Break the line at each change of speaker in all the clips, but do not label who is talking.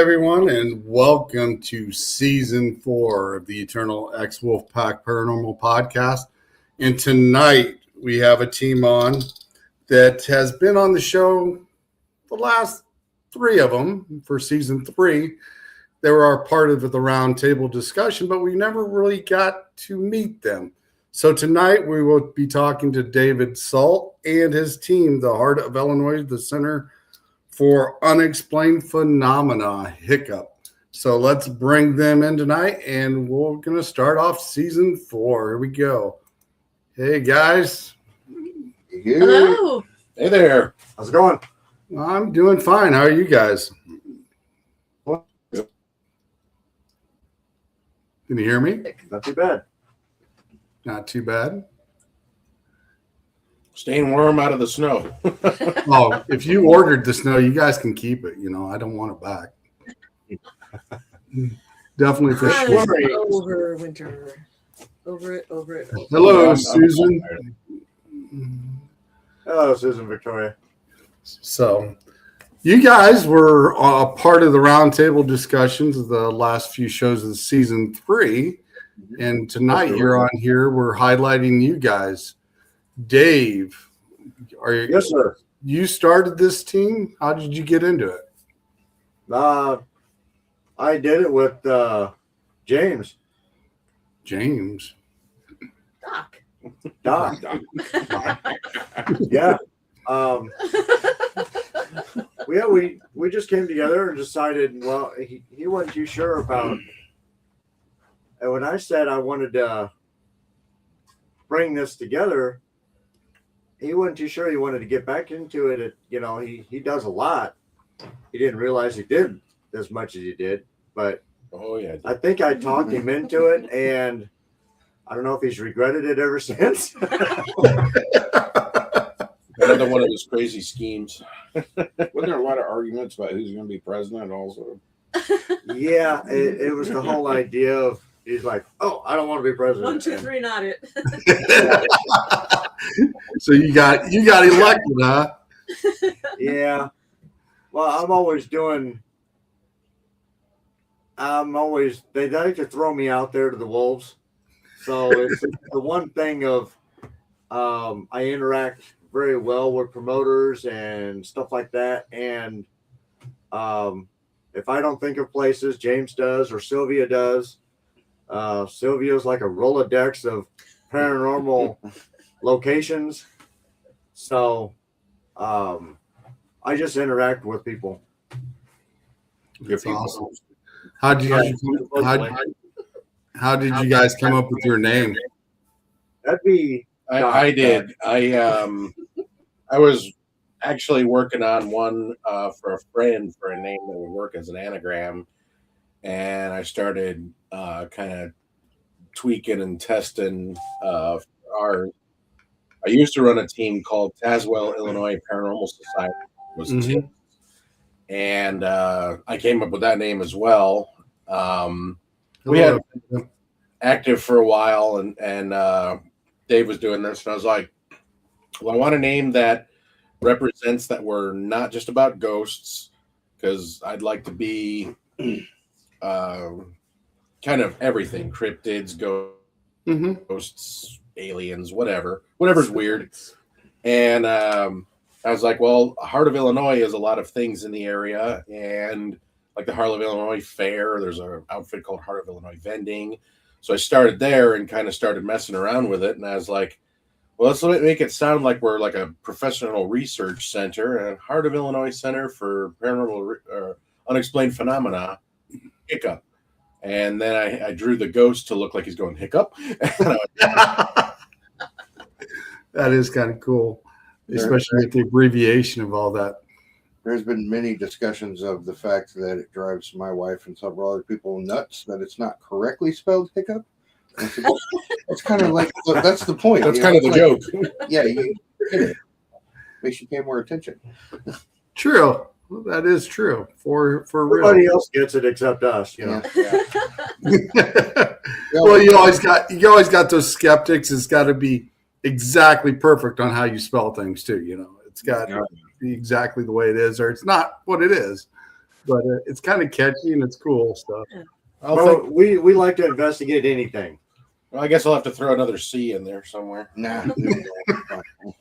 everyone, and welcome to Season 4 of the Eternal Ex-Wolf Pack Paranormal Podcast. And tonight, we have a team on that has been on the show the last 3 of them for Season 3. They were our part of the roundtable discussion, but we never really got to meet them. So tonight, we will be talking to David Salt and his team, the Heart of Illinois, the Center for Unexplained Phenomena, Hiccup. So let's bring them in tonight, and we're going to start off Season 4. Here we go. Hey, guys.
Hello.
Hey there. How's it going?
I'm doing fine. How are you guys? Can you hear me?
Not too bad.
Not too bad.
Staying warm out of the snow.
Oh, if you ordered the snow, you guys can keep it. You know, I don't want it back. Definitely for sure.
Over winter. Over it.
Hello, Susan.
Hello, Susan Victoria.
So, you guys were a part of the roundtable discussions of the last few shows of Season 3. And tonight you're on here. We're highlighting you guys. Dave, are you?
Yes, sir.
You started this team. How did you get into it?
I did it with James.
James.
Doc.
Yeah. We just came together and decided. Well, he wasn't too sure about. And when I said I wanted to bring this together, he wasn't too sure he wanted to get back into it. He does a lot. He didn't realize he did as much as he did, but I think I talked him into it, and I don't know if he's regretted it ever since.
Another one of his crazy schemes. Wasn't there a lot of arguments about who's going to be president also?
Yeah, it was the whole idea of, he's like, oh, I don't want to be president.
1, 2, 3, not it.
So you got elected, huh?
Yeah. Well, they like to throw me out there to the wolves. So it's the one thing of I interact very well with promoters and stuff like that. And if I don't think of places, James does or Sylvia does. Sylvia's like a Rolodex of paranormal locations. So I just interact with people.
That's awesome. How did you guys come up with your name?
That'd be
I did. I was actually working on one for a friend for a name that would work as an anagram, and I started kind of tweaking and testing ours. I used to run a team called Tazewell, Illinois Paranormal Society. It was a team. And I came up with that name as well. We had been active for a while, and Dave was doing this, and I was like, well, I want a name that represents that we're not just about ghosts, because I'd like to be kind of everything: cryptids, ghosts, aliens, whatever's weird. And I was like, well, Heart of Illinois is a lot of things in the area, and like the Heart of Illinois Fair, there's an outfit called Heart of Illinois Vending. So I started there and kind of started messing around with it, and I was like, well, let's make it sound like we're like a professional research center, and Heart of Illinois Center for Paranormal Unexplained Phenomena, Hiccup. And then I drew the ghost to look like he's going hiccup.
That is kind of cool, especially with the abbreviation of all that.
There's been many discussions of the fact that it drives my wife and several other people nuts that it's not correctly spelled hiccup. It's kind of like, that's the point.
That's kind of the joke.
Yeah, you get it. Makes you pay more attention.
True. Well, that is true. For real.
Nobody else gets it except us, you know.
Yeah.
Well, you always got those skeptics. It's got to be exactly perfect on how you spell things too. You know, it's got to be exactly the way it is, or it's not what it is. but it's kind of catchy and it's cool stuff.
Well, we like to investigate anything.
Well, I guess I'll have to throw another C in there somewhere.
Nah.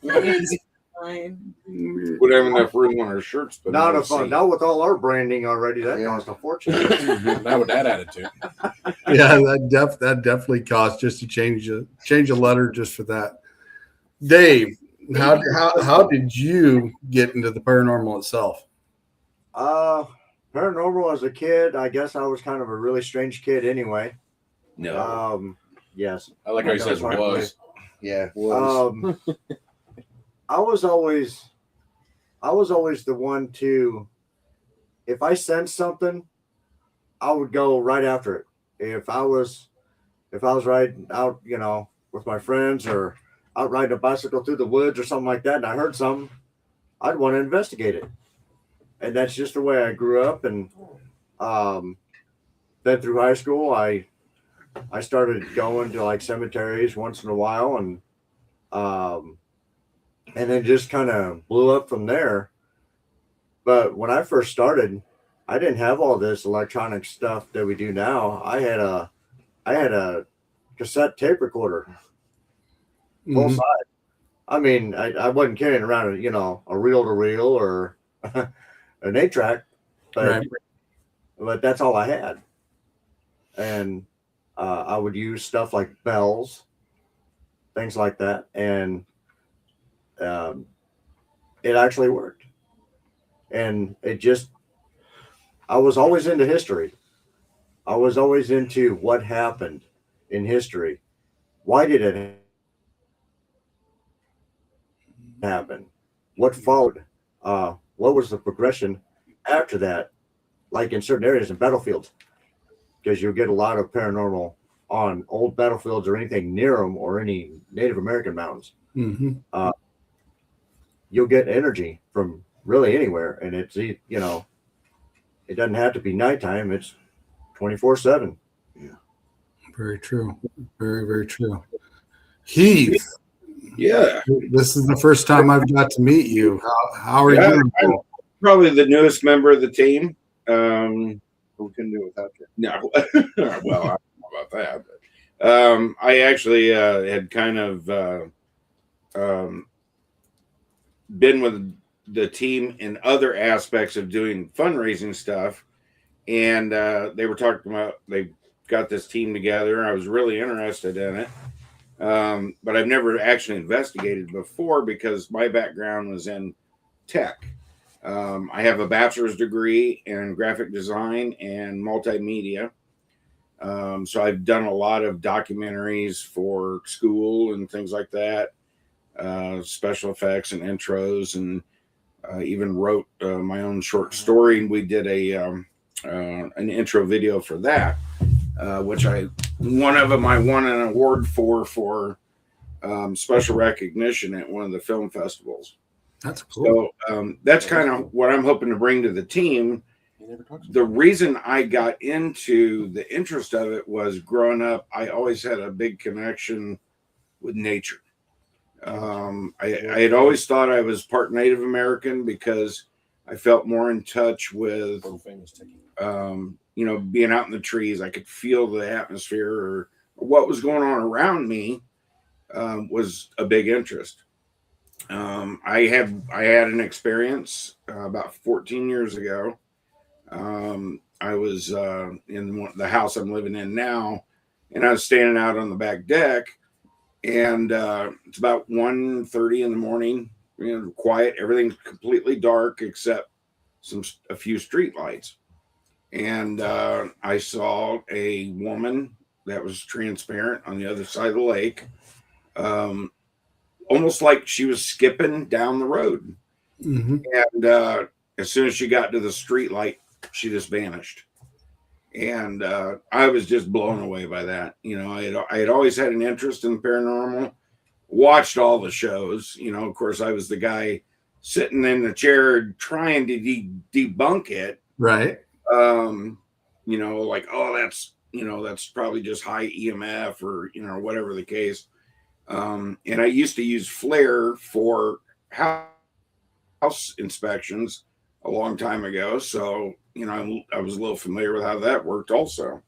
It's fine.
Would have enough room on our shirts, but
Not
no
a fun.
C.
Not with all our branding already. That
Yeah.
cost a fortune.
Not with that attitude.
Yeah, that definitely costs just to change a letter just for that. Dave, how did you get into the paranormal itself?
Paranormal as a kid, I guess I was kind of a really strange kid anyway.
No.
Yes.
I like how he says was.
Yeah.
I was always the one to, if I sensed something, I would go right after it. If I was riding out, with my friends or out riding a bicycle through the woods or something like that, and I heard something, I'd want to investigate it. And that's just the way I grew up. And then through high school, I started going to like cemeteries once in a while, and then just kind of blew up from there. But when I first started, I didn't have all this electronic stuff that we do now. I had a cassette tape recorder, full size. I mean, I wasn't carrying around a reel to reel or an 8-track, but that's all I had. And I would use stuff like bells, things like that, and it actually worked. And I was always into history. I was always into what happened in history. Why did it happen? What followed? What was the progression after that? Like in certain areas in battlefields, because you'll get a lot of paranormal on old battlefields or anything near them or any Native American mountains.
Mm-hmm.
You'll get energy from really anywhere, and it's it doesn't have to be nighttime. It's 24/7.
Yeah,
very true. Very, very true. Heath,
Yeah.
this is the first time I've got to meet you. How are you?
I'm probably the newest member of the team.
we couldn't do it without you.
No. Well, I don't know about that. But, I actually had kind of been with the team in other aspects of doing fundraising stuff. And they were talking about, they got this team together. I was really interested in it. But I've never actually investigated before because my background was in tech. I have a bachelor's degree in graphic design and multimedia. So I've done a lot of documentaries for school and things like that, special effects and intros, and even wrote my own short story. And we did an intro video for that, which one of them I won an award for special recognition at one of the film festivals.
That's cool.
So that's kind of what I'm hoping to bring to the team. The reason I got into the interest of it was growing up, I always had a big connection with nature. I had always thought I was part Native American because I felt more in touch with, being out in the trees. I could feel the atmosphere, or what was going on around me was a big interest. I had an experience about 14 years ago. I was in the house I'm living in now, and I was standing out on the back deck, and it's about 1:30 in the morning, quiet, everything's completely dark except a few street lights. And I saw a woman that was transparent on the other side of the lake, almost like she was skipping down the road.
Mm-hmm.
And as soon as she got to the street light, she just vanished. And I was just blown away by that. I had always had an interest in paranormal, watched all the shows. Of course, I was the guy sitting in the chair trying to debunk it.
Right.
Like, oh, that's probably just high EMF or, whatever the case. And I used to use FLAIR for house inspections a long time ago. So, I was a little familiar with how that worked also.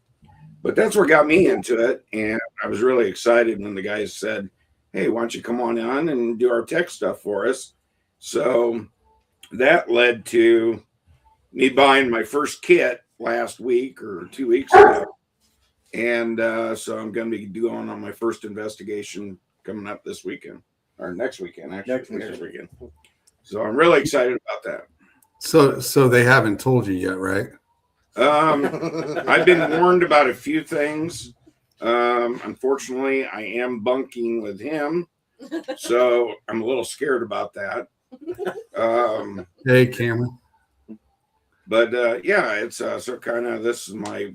But that's what got me into it. And I was really excited when the guys said, hey, why don't you come on and do our tech stuff for us? So that led to me buying my first kit last week or 2 weeks ago. And so I'm going to be doing on my first investigation coming up this weekend or next weekend, actually. Next weekend. So I'm really excited about that.
So they haven't told you yet, right?
I've been warned about a few things. Unfortunately, I am bunking with him, so I'm a little scared about that.
Hey, Cameron.
But yeah, it's so kind of this is my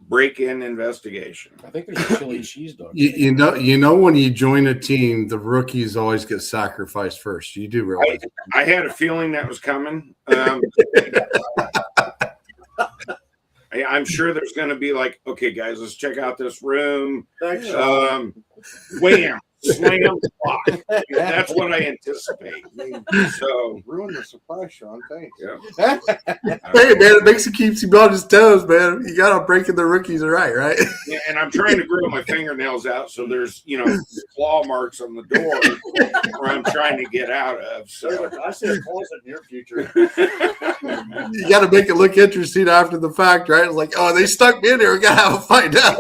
break-in investigation.
I think there's a chili cheese dog.
You know when you join a team, the rookies always get sacrificed first. You do realize.
I had a feeling that was coming. I'm sure there's going to be like, okay, guys, let's check out this room.
Thanks,
Wham, slam, block. That's what I anticipate. So
Ruin the surprise, Sean. Thanks.
yeah.
Hey, man, it keeps him on his toes, man. You got to breaking the rookies right?
Yeah, and I'm trying to grow my fingernails out, so there's claw marks on the door where I'm trying to get out of. So
I see a closet in your future.
You got to make it look interesting after the fact, right? It's like, oh, they stuck me in here. We got to have a fight out.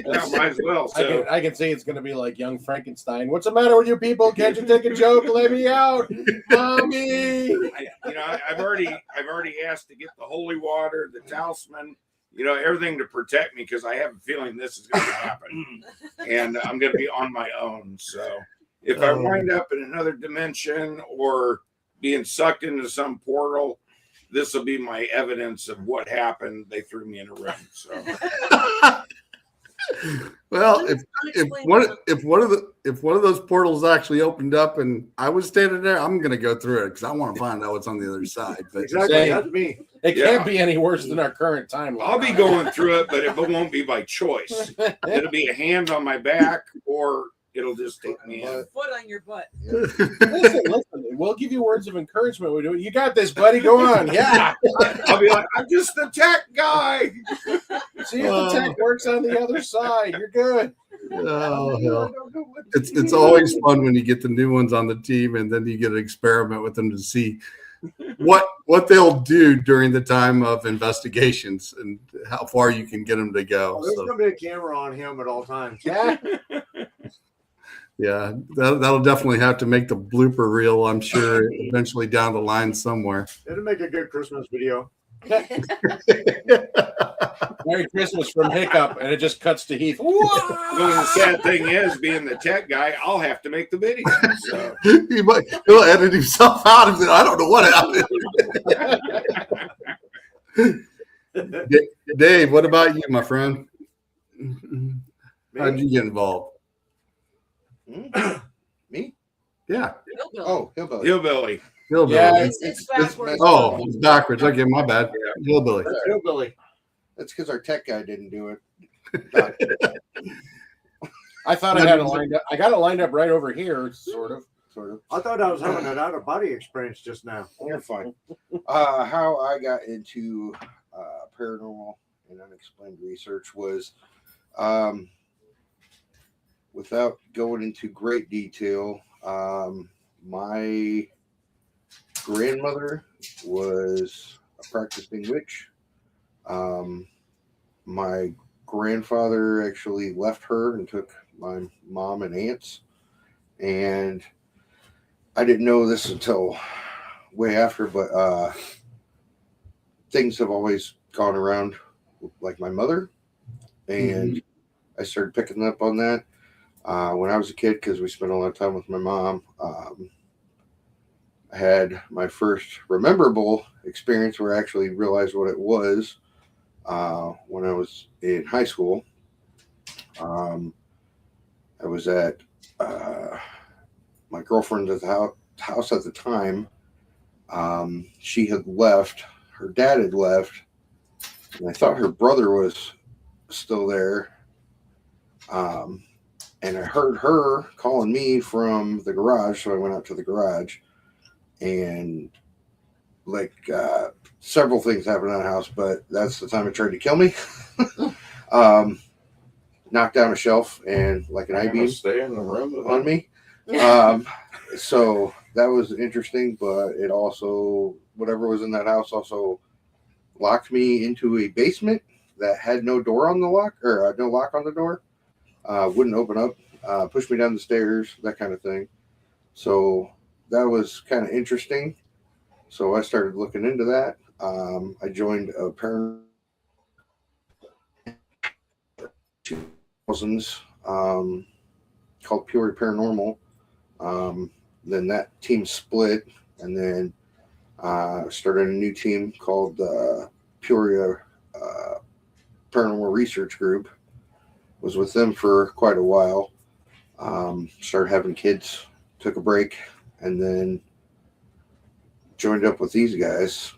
Yeah, might as well. So
I can see it's going to be like Young Frankenstein. What's the matter with you people? Can't you take a joke? Let me out, mommy.
I've already asked to get the holy water, the talisman, everything to protect me because I have a feeling this is going to happen, and I'm going to be on my own. So if I wind up in another dimension or being sucked into some portal, this will be my evidence of what happened. They threw me in a room. So.
Well, if one of those portals actually opened up and I was standing there, I'm going to go through it because I want to find out what's on the other side. But
Exactly, that's me.
It can't be any worse than our current timeline.
I'll be going through it, but it won't be by choice. It'll be a hand on my back, or it'll just take me in.
Foot on your butt.
Listen. We'll give you words of encouragement. We do it. You got this, buddy. Go on. Yeah.
I'll be like, I'm just the tech guy.
See if the tech works on the other side. You're good.
Oh, hell. It's always fun when you get the new ones on the team and then you get to experiment with them to see what they'll do during the time of investigations and how far you can get them to go.
There's going to be a camera on him at all times.
Yeah.
Yeah, that'll definitely have to make the blooper reel, I'm sure, eventually down the line somewhere.
It'll make a good Christmas video.
Merry Christmas from Hiccup, and it just cuts to Heath.
The sad thing is, being the tech guy, I'll have to make the video. So.
He'll edit himself out of it. I don't know what happened. Dave, what about you, my friend? How'd you get involved?
Me?
Yeah.
Hillbilly.
Yeah,
it's backwards.
It's backwards. Okay, my bad. Hillbilly.
Hillbilly.
That's because our tech guy didn't do it.
I thought I had it lined up. I got it lined up right over here, sort of.
I thought I was having an out-of-body experience just now.
You're fine. How I got into paranormal and unexplained research was, without going into great detail, my grandmother was a practicing witch. My grandfather actually left her and took my mom and aunts, and I didn't know this until way after, but things have always gone around like my mother, and I started picking up on that when I was a kid because we spent a lot of time with my mom. I had my first rememberable experience where I actually realized what it was when I was in high school. I was at my girlfriend's house at the time. She had left. Her dad had left. And I thought her brother was still there. And I heard her calling me from the garage. So I went out to the garage. And like several things happened in the house, but that's the time it tried to kill me. Knocked down a shelf and like an
I'm gonna
I-beam
stay in the room with
on
him.
me. So that was interesting, but it also, whatever was in that house also locked me into a basement that had no door on the lock, or no lock on the door. Wouldn't open up, pushed me down the stairs, that kind of thing. So that was kind of interesting. So I started looking into that. I joined a paranormal 2000s called Pure Paranormal. Then that team split, and then started a new team called Peoria Paranormal Research Group. Was with them for quite a while. Started having kids, took a break, and then joined up with these guys.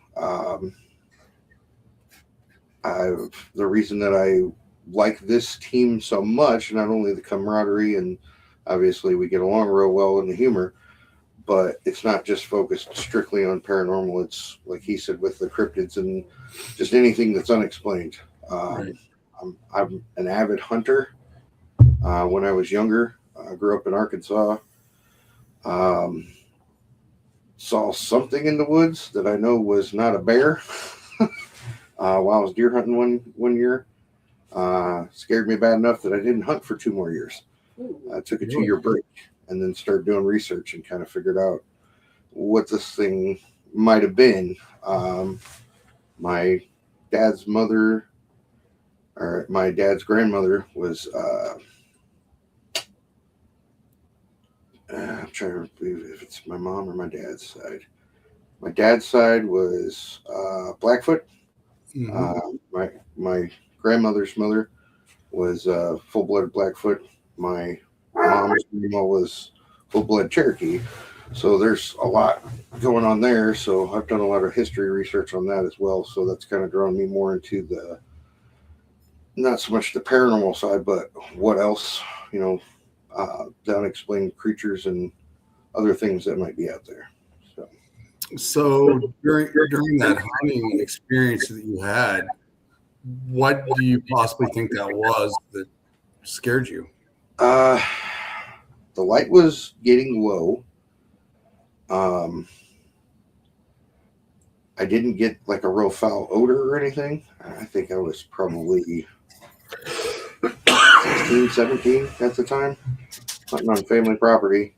The reason that I like this team so much, not only the camaraderie and obviously we get along real well in the humor, but it's not just focused strictly on paranormal. It's like he said, with the cryptids and just anything that's unexplained.
Right.
I'm an avid hunter. When I was younger, I grew up in Arkansas. Saw something in the woods that I know was not a bear while I was deer hunting one year. Scared me bad enough that I didn't hunt for 2 more years. I took a 2-year break and then started doing research and kind of figured out what this thing might have been. My dad's mother, or my dad's grandmother, was I'm trying to believe if it's my mom or my dad's side. My dad's side was Blackfoot. My grandmother's mother was full-blooded Blackfoot. My mom's grandma was full-blood Cherokee. So there's a lot going on there. So I've done a lot of history research on that as well. So that's kind of drawn me more into the, not so much the paranormal side, but what else, the unexplained creatures and other things that might be out there.
So during that hunting experience that you had, what do you possibly think that was that scared you?
The light was getting low. I didn't get like a real foul odor or anything. I think I was probably 16, 17 at the time, hunting on family property.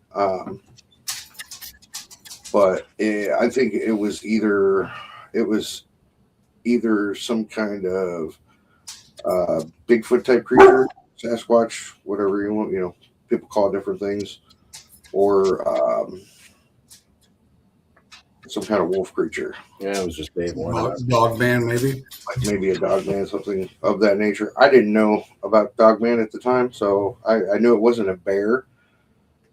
But I think it was either some kind of Bigfoot type creature, Sasquatch, whatever you want, people call it different things, or some kind of wolf creature.
Yeah, it was just Dave Warner.
Dog man, maybe?
Like maybe a dog man, something of that nature. I didn't know about dog man at the time, so I knew it wasn't a bear.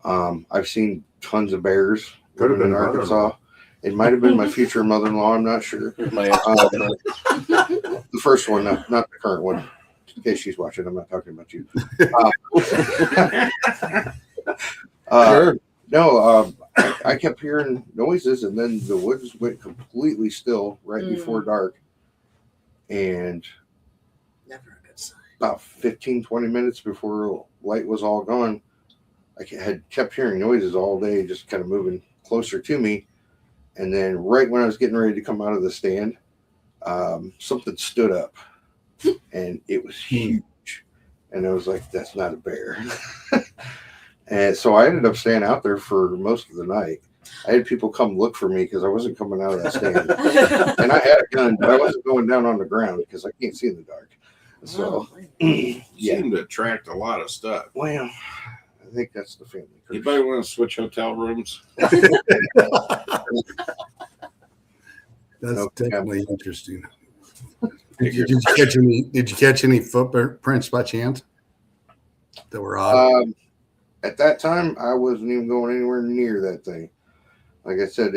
I've seen tons of bears.
Could have been
in Arkansas. It might have been my future mother-in-law. I'm not sure. The first one, not the current one. In case she's watching, I'm not talking about you.
Sure.
No, I kept hearing noises, and then the woods went completely still right before dark. And
Never a good sign.
about 15, 20 minutes before light was all gone, I had kept hearing noises all day, just kind of moving closer to me. And then right when I was getting ready to come out of the stand, something stood up, and it was huge. And I was like, that's not a bear. And so I ended up staying out there for most of the night. I had people come look for me because I wasn't coming out of that stand. And I had a gun, but I wasn't going down on the ground because I can't see in the dark. So,
You seem to attract a lot of stuff.
well, I think that's the family curse.
Anybody want to switch hotel rooms?
That's definitely interesting. Did you catch any footprints by chance that were odd?
At that time, I wasn't even going anywhere near that thing. Like I said,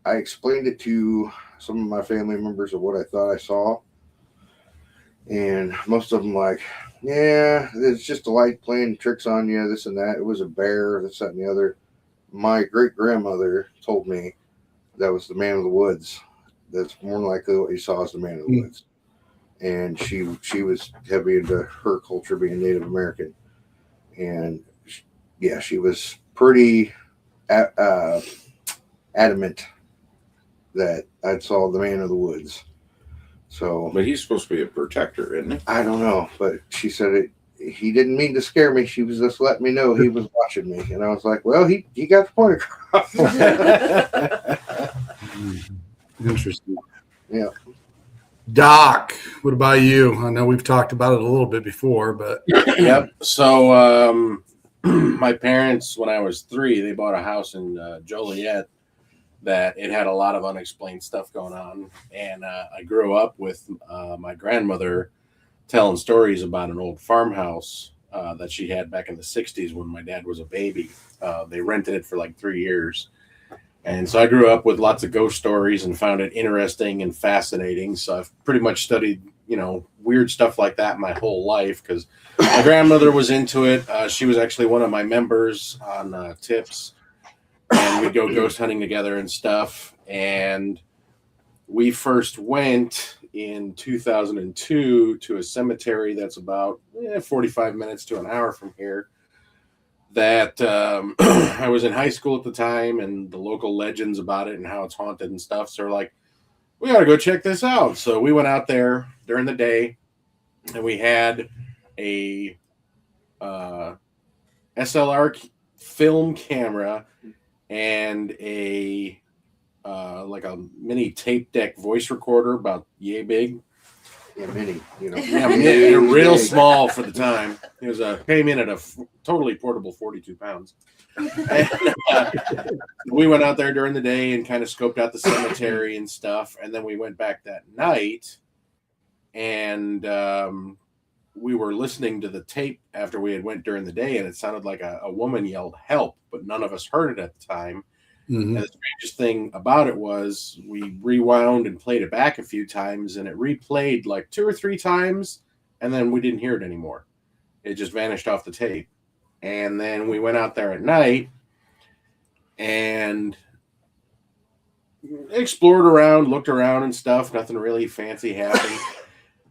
I explained it to some of my family members of what I thought I saw, and most of them like, yeah, it's just a light playing tricks on you, this and that. It was a bear, this, that, and the other. My great grandmother told me that was the man of the woods. That's more than likely what you saw as the man of the woods. And she was heavy into her culture, being Native American. And yeah, she was pretty adamant that I saw the man of the woods. So,
But he's supposed to be a protector, isn't he?
I don't know, but she said it. He didn't mean to scare me. She was just letting me know he was watching me, and I was like, "Well, he got the point across."
Interesting.
Yeah.
Doc, what about you? I know we've talked about it a little bit before, but
Yep. So my parents, when I was 3, they bought a house in Joliet that it had a lot of unexplained stuff going on, and I grew up with my grandmother telling stories about an old farmhouse that she had back in the 60s when my dad was a baby. They rented it for like 3 years. And so I grew up with lots of ghost stories and found it interesting and fascinating. So I've pretty much studied, weird stuff like that my whole life because my grandmother was into it. She was actually one of my members on Tips. And we'd go ghost hunting together and stuff. And we first went in 2002 to a cemetery that's about 45 minutes to an hour from here. That I was in high school at the time, and the local legends about it and how it's haunted and stuff. So we're like, we got to go check this out. So we went out there during the day, and we had a SLR film camera and a like a mini tape deck voice recorder about yay big.
Yeah, mini,
Yeah, real small for the time. It was came in at a totally portable 42 pounds. And, we went out there during the day and kind of scoped out the cemetery and stuff. And then we went back that night, and we were listening to the tape after we had went during the day, and it sounded like a woman yelled help, but none of us heard it at the time.
mm-hmm.
And the strangest thing about it was we rewound and played it back a few times, and it replayed like 2 or 3 times, and then we didn't hear it anymore. It just vanished off the tape. And then we went out there at night and explored around, looked around and stuff. Nothing really fancy happened.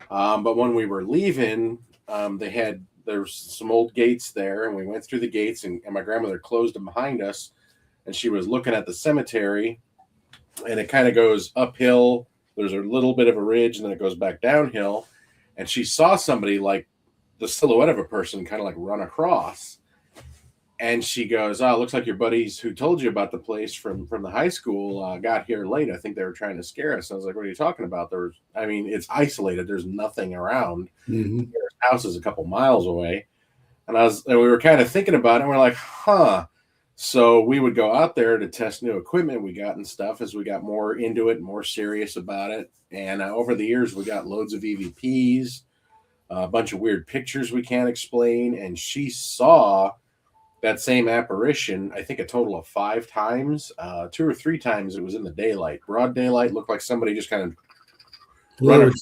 But when we were leaving, there's some old gates there, and we went through the gates, and my grandmother closed them behind us. And she was looking at the cemetery, and it kind of goes uphill. There's a little bit of a ridge, and then it goes back downhill. And she saw somebody, like the silhouette of a person, kind of like run across. And she goes, "Oh, it looks like your buddies who told you about the place from the high school got here late. I think they were trying to scare us." I was like, "What are you talking about?" It's isolated. There's nothing around.
Mm-hmm.
Their house is a couple miles away. And we were kind of thinking about it, and we're like, huh. So we would go out there to test new equipment we got and stuff as we got more into it and more serious about it. And over the years, we got loads of EVPs, a bunch of weird pictures we can't explain. And she saw that same apparition, I think a total of 5 times. 2 or 3 times it was in the daylight. Broad daylight, looked like somebody just kind of running.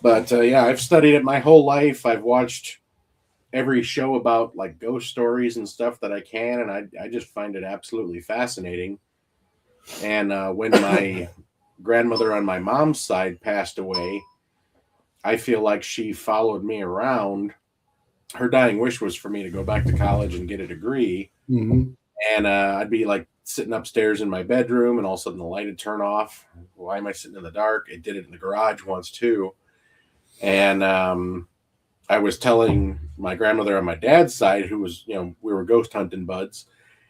But yeah, I've studied it my whole life. I've watched every show about like ghost stories and stuff that I can, and I just find it absolutely fascinating. And when my grandmother on my mom's side passed away, I feel like she followed me around. Her dying wish was for me to go back to college and get a degree.
Mm-hmm.
And I'd be like sitting upstairs in my bedroom, and all of a sudden the light would turn off. Why am I sitting in the dark? It did it in the garage once too. And I was telling my grandmother on my dad's side, who was, we were ghost hunting buds,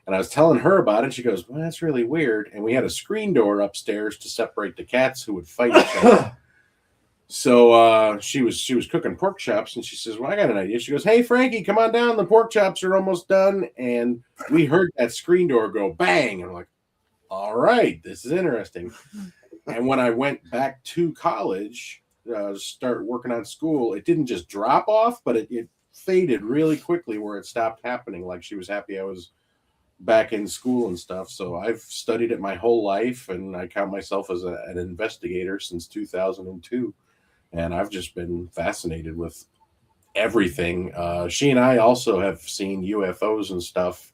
and I was telling her about it. And she goes, "Well, that's really weird." And we had a screen door upstairs to separate the cats who would fight each other. So she was cooking pork chops, and she says, "Well, I got an idea." She goes, "Hey, Frankie, come on down. The pork chops are almost done." And we heard that screen door go bang. And I'm like, all right, this is interesting. And when I went back to college, start working on school, it didn't just drop off, but it faded really quickly where it stopped happening. Like she was happy I was back in school and stuff. So I've studied it my whole life, and I count myself as an investigator since 2002. And I've just been fascinated with everything. She and I also have seen UFOs and stuff.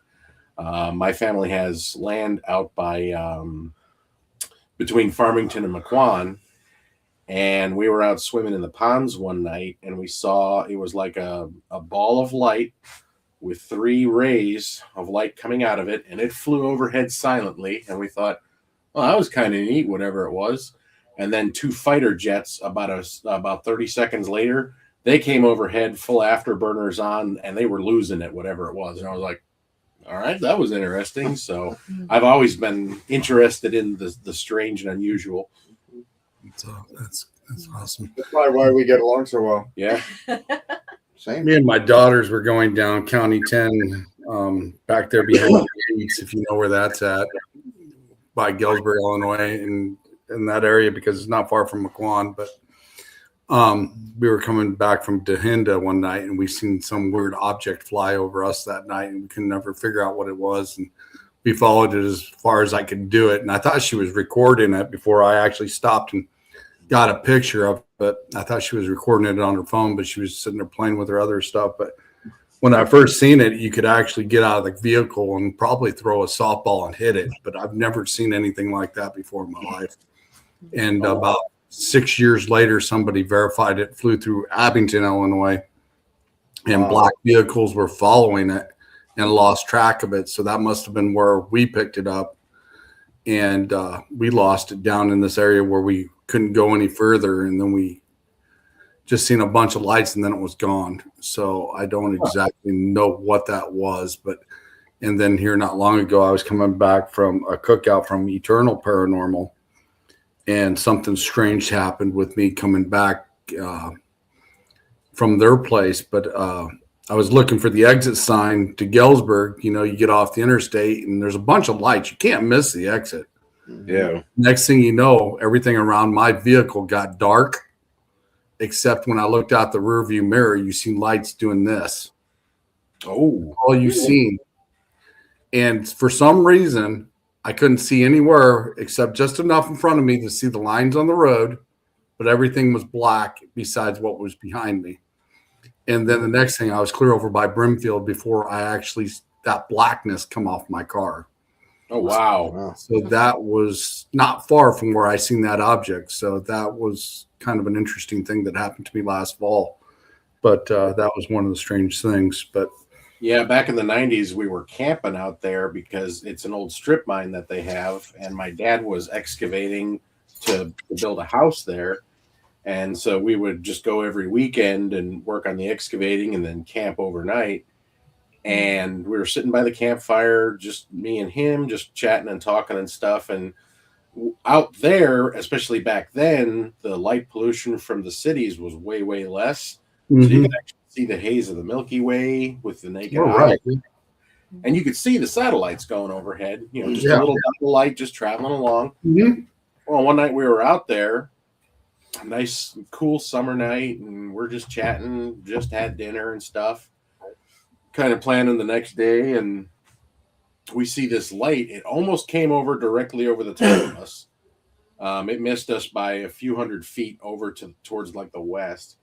My family has land out by between Farmington and McQuon. And we were out swimming in the ponds one night, and we saw it was like a ball of light with 3 rays of light coming out of it, and it flew overhead silently. And we thought, well, that was kind of neat, whatever it was. And then 2 fighter jets about 30 seconds later, they came overhead, full afterburners on, and they were losing it, whatever it was. And I was like, all right, that was interesting. So I've always been interested in the strange and unusual.
So that's awesome.
That's probably why we get along so well.
Yeah.
Same.
Me and my daughters were going down County 10, back there behind the gates, if you know where that's at, by Galesburg, Illinois, and in that area, because it's not far from McQuon. But we were coming back from Dahinda one night, and we seen some weird object fly over us that night, and we could never figure out what it was. And we followed it as far as I could do it. And I thought she was recording it before I actually stopped and got a picture of it. I thought she was recording it on her phone, but she was sitting there playing with her other stuff. But when I first seen it, you could actually get out of the vehicle and probably throw a softball and hit it. But I've never seen anything like that before in my life. And about 6 years later, somebody verified it flew through Abington, Illinois, and black vehicles were following it and lost track of it. So that must have been where we picked it up. And we lost it down in this area where we couldn't go any further. And then we just seen a bunch of lights, and then it was gone. So I don't exactly know what that was. And then here not long ago, I was coming back from a cookout from Eternal Paranormal, and something strange happened with me coming back from their place. But I was looking for the exit sign to Galesburg. You know, you get off the interstate and there's a bunch of lights. You can't miss the exit.
Yeah.
Next thing you know, everything around my vehicle got dark, except when I looked out the rearview mirror, you seen lights doing this.
Oh,
All you seen. And for some reason, I couldn't see anywhere except just enough in front of me to see the lines on the road, but everything was black besides what was behind me. And then the next thing, I was clear over by Brimfield before I actually, that blackness come off my car.
oh, wow.
So that was not far from where I seen that object. So that was kind of an interesting thing that happened to me last fall. But that was one of the strange things. But
Yeah, back in the 90s, we were camping out there because it's an old strip mine that they have. And my dad was excavating to build a house there. And so we would just go every weekend and work on the excavating and then camp overnight. And we were sitting by the campfire, just me and him, just chatting and talking and stuff. And out there, especially back then, the light pollution from the cities was way, way less. So you could actually see the haze of the Milky Way with the naked eye. And you could see the satellites going overhead, you know, just a little dot of light just traveling along. Well, one night we were out there, a nice, cool summer night, and we're just chatting, just had dinner and stuff, kind of planning the next day. And we see this light. It almost came over directly over the top of us. It missed us by a few hundred feet over towards like the west,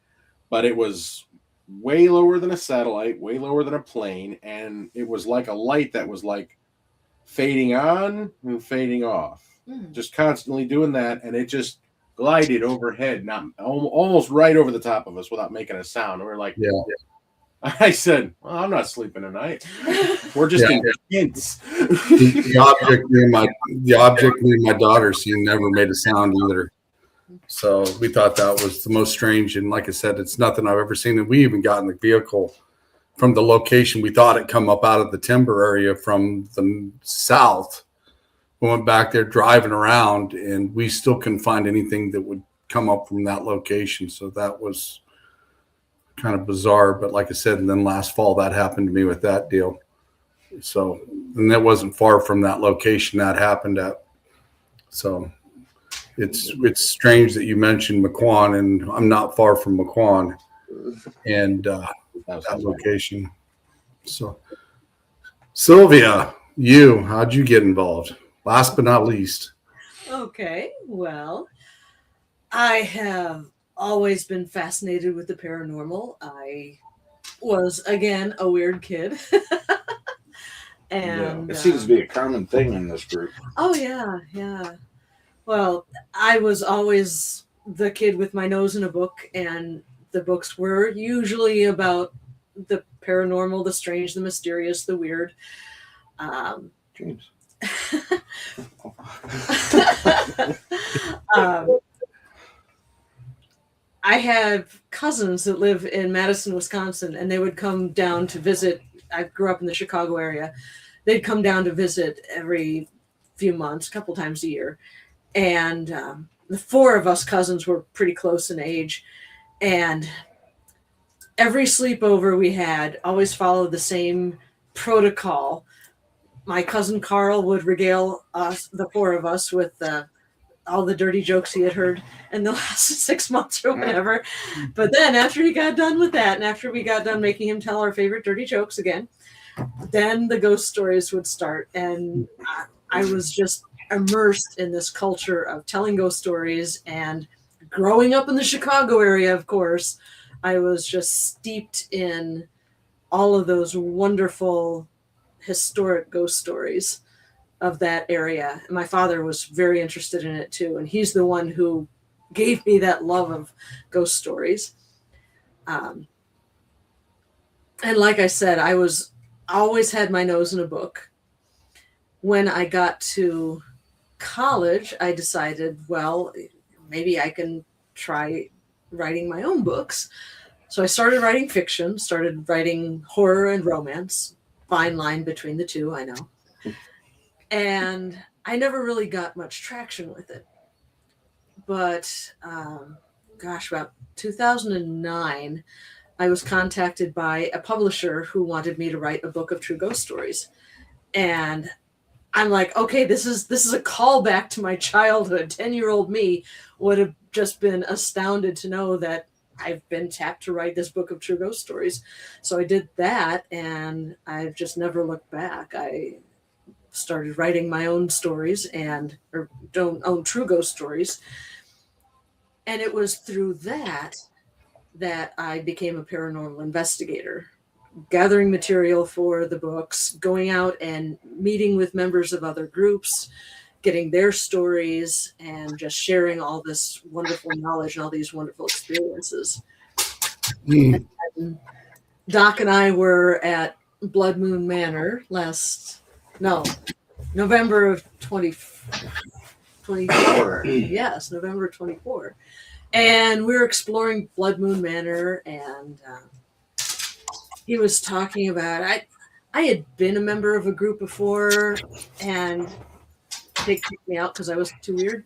but it was way lower than a satellite, way lower than a plane. And it was like a light that was like fading on and fading off, just constantly doing that. And it just glided overhead, not almost right over the top of us without making a sound. And we're like, I said, well, I'm not sleeping tonight. We're just in hints.
the object me and my daughter seen never made a sound either. So we thought that was the most strange. And like I said, it's nothing I've ever seen. And we even got in the vehicle from the location. We thought it come up out of the timber area from the south. We went back there driving around, and we still couldn't find anything that would come up from that location. So that was kind of bizarre. But like I said, and then last fall that happened to me with that deal. So, and that wasn't far from that location that happened at. So it's strange that you mentioned McQuon, and I'm not far from McQuon and that location. So Sylvia, how'd you get involved? Last but not least.
Okay, well, I have always been fascinated with the paranormal. I was, again, a weird kid. And
it seems to be a common thing in this group.
oh, yeah. Well, I was always the kid with my nose in a book, and the books were usually about the paranormal, the strange, the mysterious, the weird. Um,
James.
um, I have cousins that live in Madison, Wisconsin, and they would come down to visit. I grew up in the Chicago area. They'd come down to visit every few months, a couple times a year. And the four of us cousins were pretty close in age. And every sleepover we had always followed the same protocol. My cousin Carl would regale us, the four of us, with all the dirty jokes he had heard in the last 6 months or whatever. But then after he got done with that, and after we got done making him tell our favorite dirty jokes again, then the ghost stories would start. And I was just immersed in this culture of telling ghost stories. And growing up in the Chicago area, of course, I was just steeped in all of those wonderful historic ghost stories of that area. And my father was very interested in it too. And he's the one who gave me that love of ghost stories. And like I said, I always had my nose in a book. When I got to college, I decided, well, maybe I can try writing my own books. So I started writing fiction, started writing horror and romance. Fine line between the two, I know. And I never really got much traction with it. But, about 2009, I was contacted by a publisher who wanted me to write a book of true ghost stories. And I'm like, okay, this is a callback to my childhood. 10-year-old me would have just been astounded to know that I've been tapped to write this book of true ghost stories. So I did that, and I've just never looked back. I started writing my own stories or own true ghost stories. And it was through that I became a paranormal investigator, gathering material for the books, going out and meeting with members of other groups, getting their stories, and just sharing all this wonderful knowledge and all these wonderful experiences. And Doc and I were at Blood Moon Manor November of 2024. Yes, November 24. And we were exploring Blood Moon Manor, and he was talking about, I had been a member of a group before, and they kicked me out because I was too weird.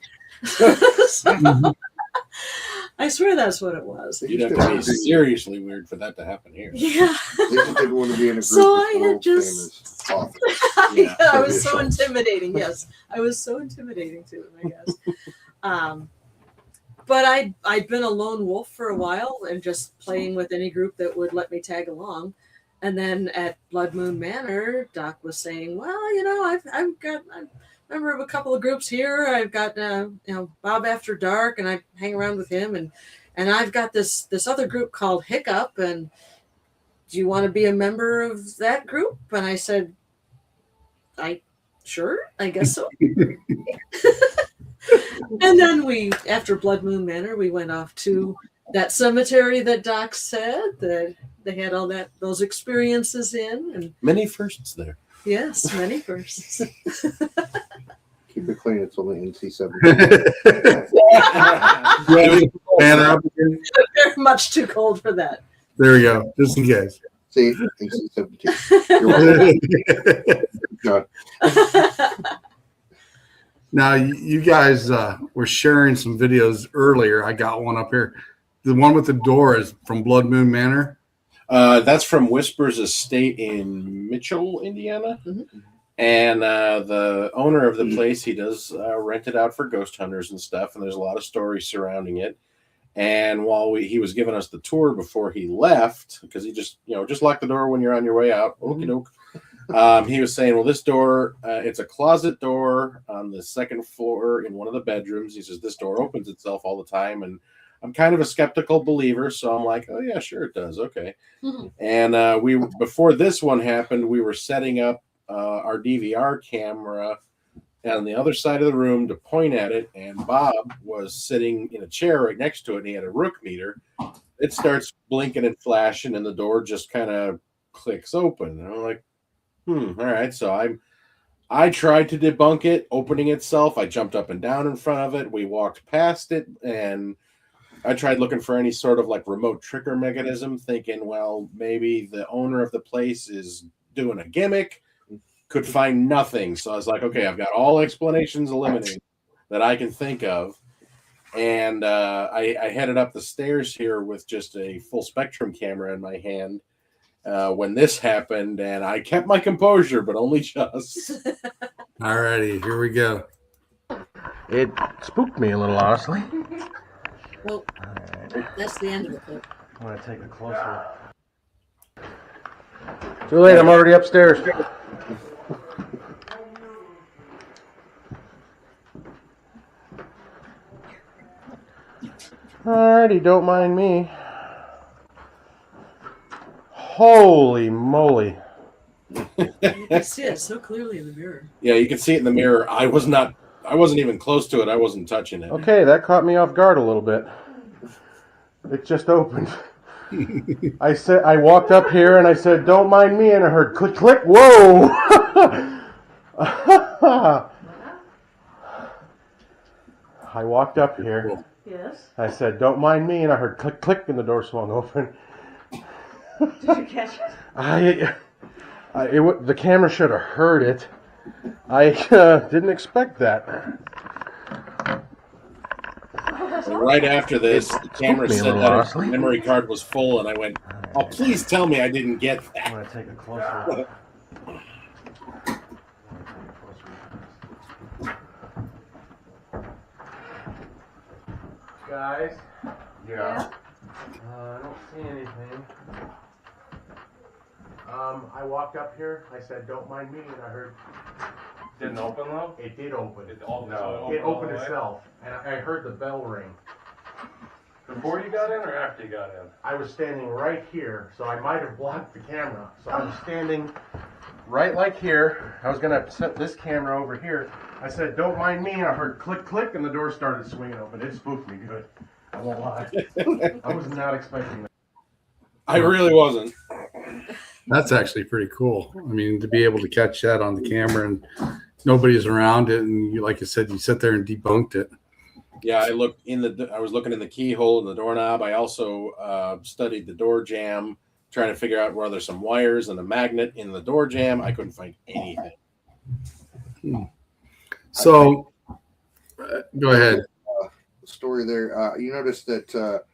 I swear that's what it was.
You'd have to be seriously weird for that to happen here.
Yeah.
They just didn't want to be in a group
So
with
I had
world
just-
famous authors.
Yeah, I was so
Traditions.
intimidating. Yes, I was so intimidating to him, I guess. But I'd been a lone wolf for a while and just playing with any group that would let me tag along. And then at Blood Moon Manor, Doc was saying, well, I'm a member of a couple of groups here. I've got Bob After Dark, and I hang around with him, and I've got this other group called Hiccup, and do you want to be a member of that group? And I said, sure, I guess so. And then after Blood Moon Manor, we went off to that cemetery that Doc said that they had all those experiences in, and
Many firsts there.
yes, many firsts.
Keep it clean. It's only NC-17.
They're much too cold for that.
There we go. Just in case.
See, NC-17. You're welcome.
Now, you guys were sharing some videos earlier. I got one up here. The one with the door is from Blood Moon Manor.
That's from Whispers Estate in Mitchell, Indiana.
Mm-hmm.
And the owner of the place, he does rent it out for ghost hunters and stuff. And there's a lot of stories surrounding it. And while he was giving us the tour before he left, because he just lock the door when you're on your way out. Okie doke. He was saying, well, this door, it's a closet door on the second floor in one of the bedrooms. He says, this door opens itself all the time. And I'm kind of a skeptical believer. So I'm like, oh, yeah, sure it does. Okay. Mm-hmm. And before this one happened, we were setting up our DVR camera on the other side of the room to point at it, and Bob was sitting in a chair right next to it, and he had a rook meter. It starts blinking and flashing, and the door just kind of clicks open. And I'm like, all right. So I tried to debunk it, opening itself. I jumped up and down in front of it. We walked past it, and I tried looking for any sort of like remote trigger mechanism, thinking, well, maybe the owner of the place is doing a gimmick. Could find nothing. So I was like, okay, I've got all explanations eliminated that I can think of. And I headed up the stairs here with just a full spectrum camera in my hand when this happened, and I kept my composure, but only just.
All righty, here we go.
It spooked me a little, honestly.
Well, that's the end of the clip.
I'm going to take a closer. Too late, I'm already upstairs. Alrighty, don't mind me. Holy moly.
You can see it so clearly in the mirror.
Yeah, you can see it in the mirror. I wasn't even close to it. I wasn't touching it.
Okay, that caught me off guard a little bit. It just opened. I walked up here and I said, don't mind me, and I heard click, click, whoa! I walked up here.
Yes.
I said, don't mind me, and I heard click, click, and the door swung open.
Did you catch it?
The camera should have heard it. I didn't expect that.
Right after this, the camera
me a
said
little,
that
honestly.
its memory card was full, and I went, oh, please tell me I didn't get
I'm
that.
going to take a closer. Guys?
Yeah.
I don't see anything. I walked up here. I said, don't mind me, and I heard
Didn't open though?
it did open.
It all
It
all
opened
the way?
itself, and I heard the bell ring.
Before you got in or after you got in?
I was standing right here, so I might have blocked the camera. So I was standing right like here. I was going to set this camera over here. I said, don't mind me, and I heard click, click, and the door started swinging open. It spooked me good. I won't lie. I was not expecting that.
I really wasn't.
That's actually pretty cool. I mean, to be able to catch that on the camera and nobody's around it, and you, like you said, you sit there and debunked it.
Yeah, I was looking in the keyhole in the doorknob. I also studied the door jamb, trying to figure out where there's some wires and a magnet in the door jamb. I couldn't find anything.
So, go ahead.
Story there. You noticed that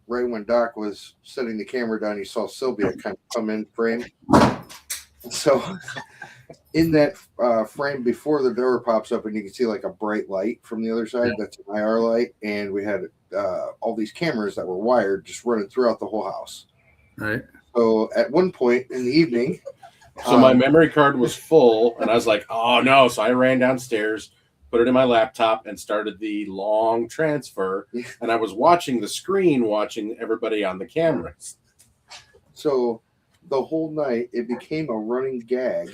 right when Doc was setting the camera down, you saw Sylvia kind of come in frame. So in that frame before the door pops up, and you can see like a bright light from the other side. Yeah. That's an IR light, and we had all these cameras that were wired just running throughout the whole house.
Right.
So at one point in the evening,
so my memory card was full, and I was like, "Oh no!" So I ran downstairs, put it in my laptop, and started the long transfer. And I was watching the screen, watching everybody on the cameras.
So the whole night, it became a running gag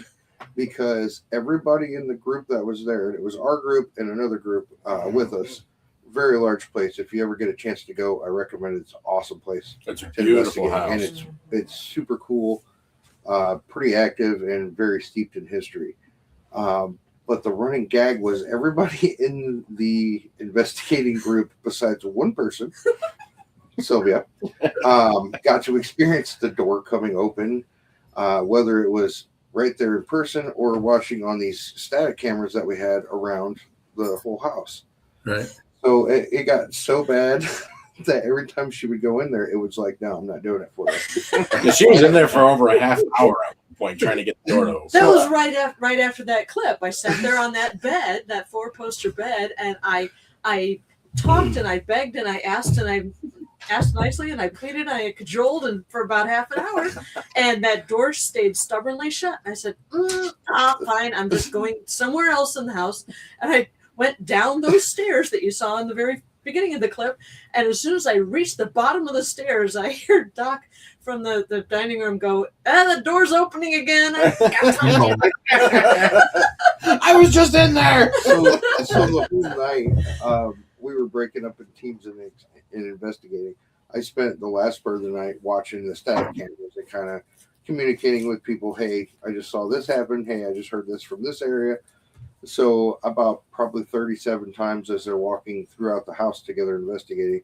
because everybody in the group that was there, it was our group and another group with us, very large place. If you ever get a chance to go, I recommend it. It's an awesome place.
It's a beautiful house.
And it's super cool, pretty active, and very steeped in history. But the running gag was everybody in the investigating group, besides one person, Sylvia, got to experience the door coming open, whether it was right there in person or watching on these static cameras that we had around the whole house.
Right.
So it got so bad that every time she would go in there, it was like, no, I'm not doing it for her.
She was in there for over a half hour at one point trying to get the door to open.
That was right after that clip. I sat there on that bed, that 4-poster bed, and I talked and I begged and I asked and I asked nicely and I pleaded and I cajoled and for about half an hour, and that door stayed stubbornly shut. I said, fine, I'm just going somewhere else in the house. And I went down those stairs that you saw in the very beginning of the clip, and as soon as I reached the bottom of the stairs, I heard Doc from the dining room go, the door's opening again. I
I was just in there.
So the whole night, we were breaking up in teams and investigating. I spent the last part of the night watching the static cameras and kind of communicating with people. Hey, I just saw this happen. Hey, I just heard this from this area. So about probably 37 times as they're walking throughout the house together investigating,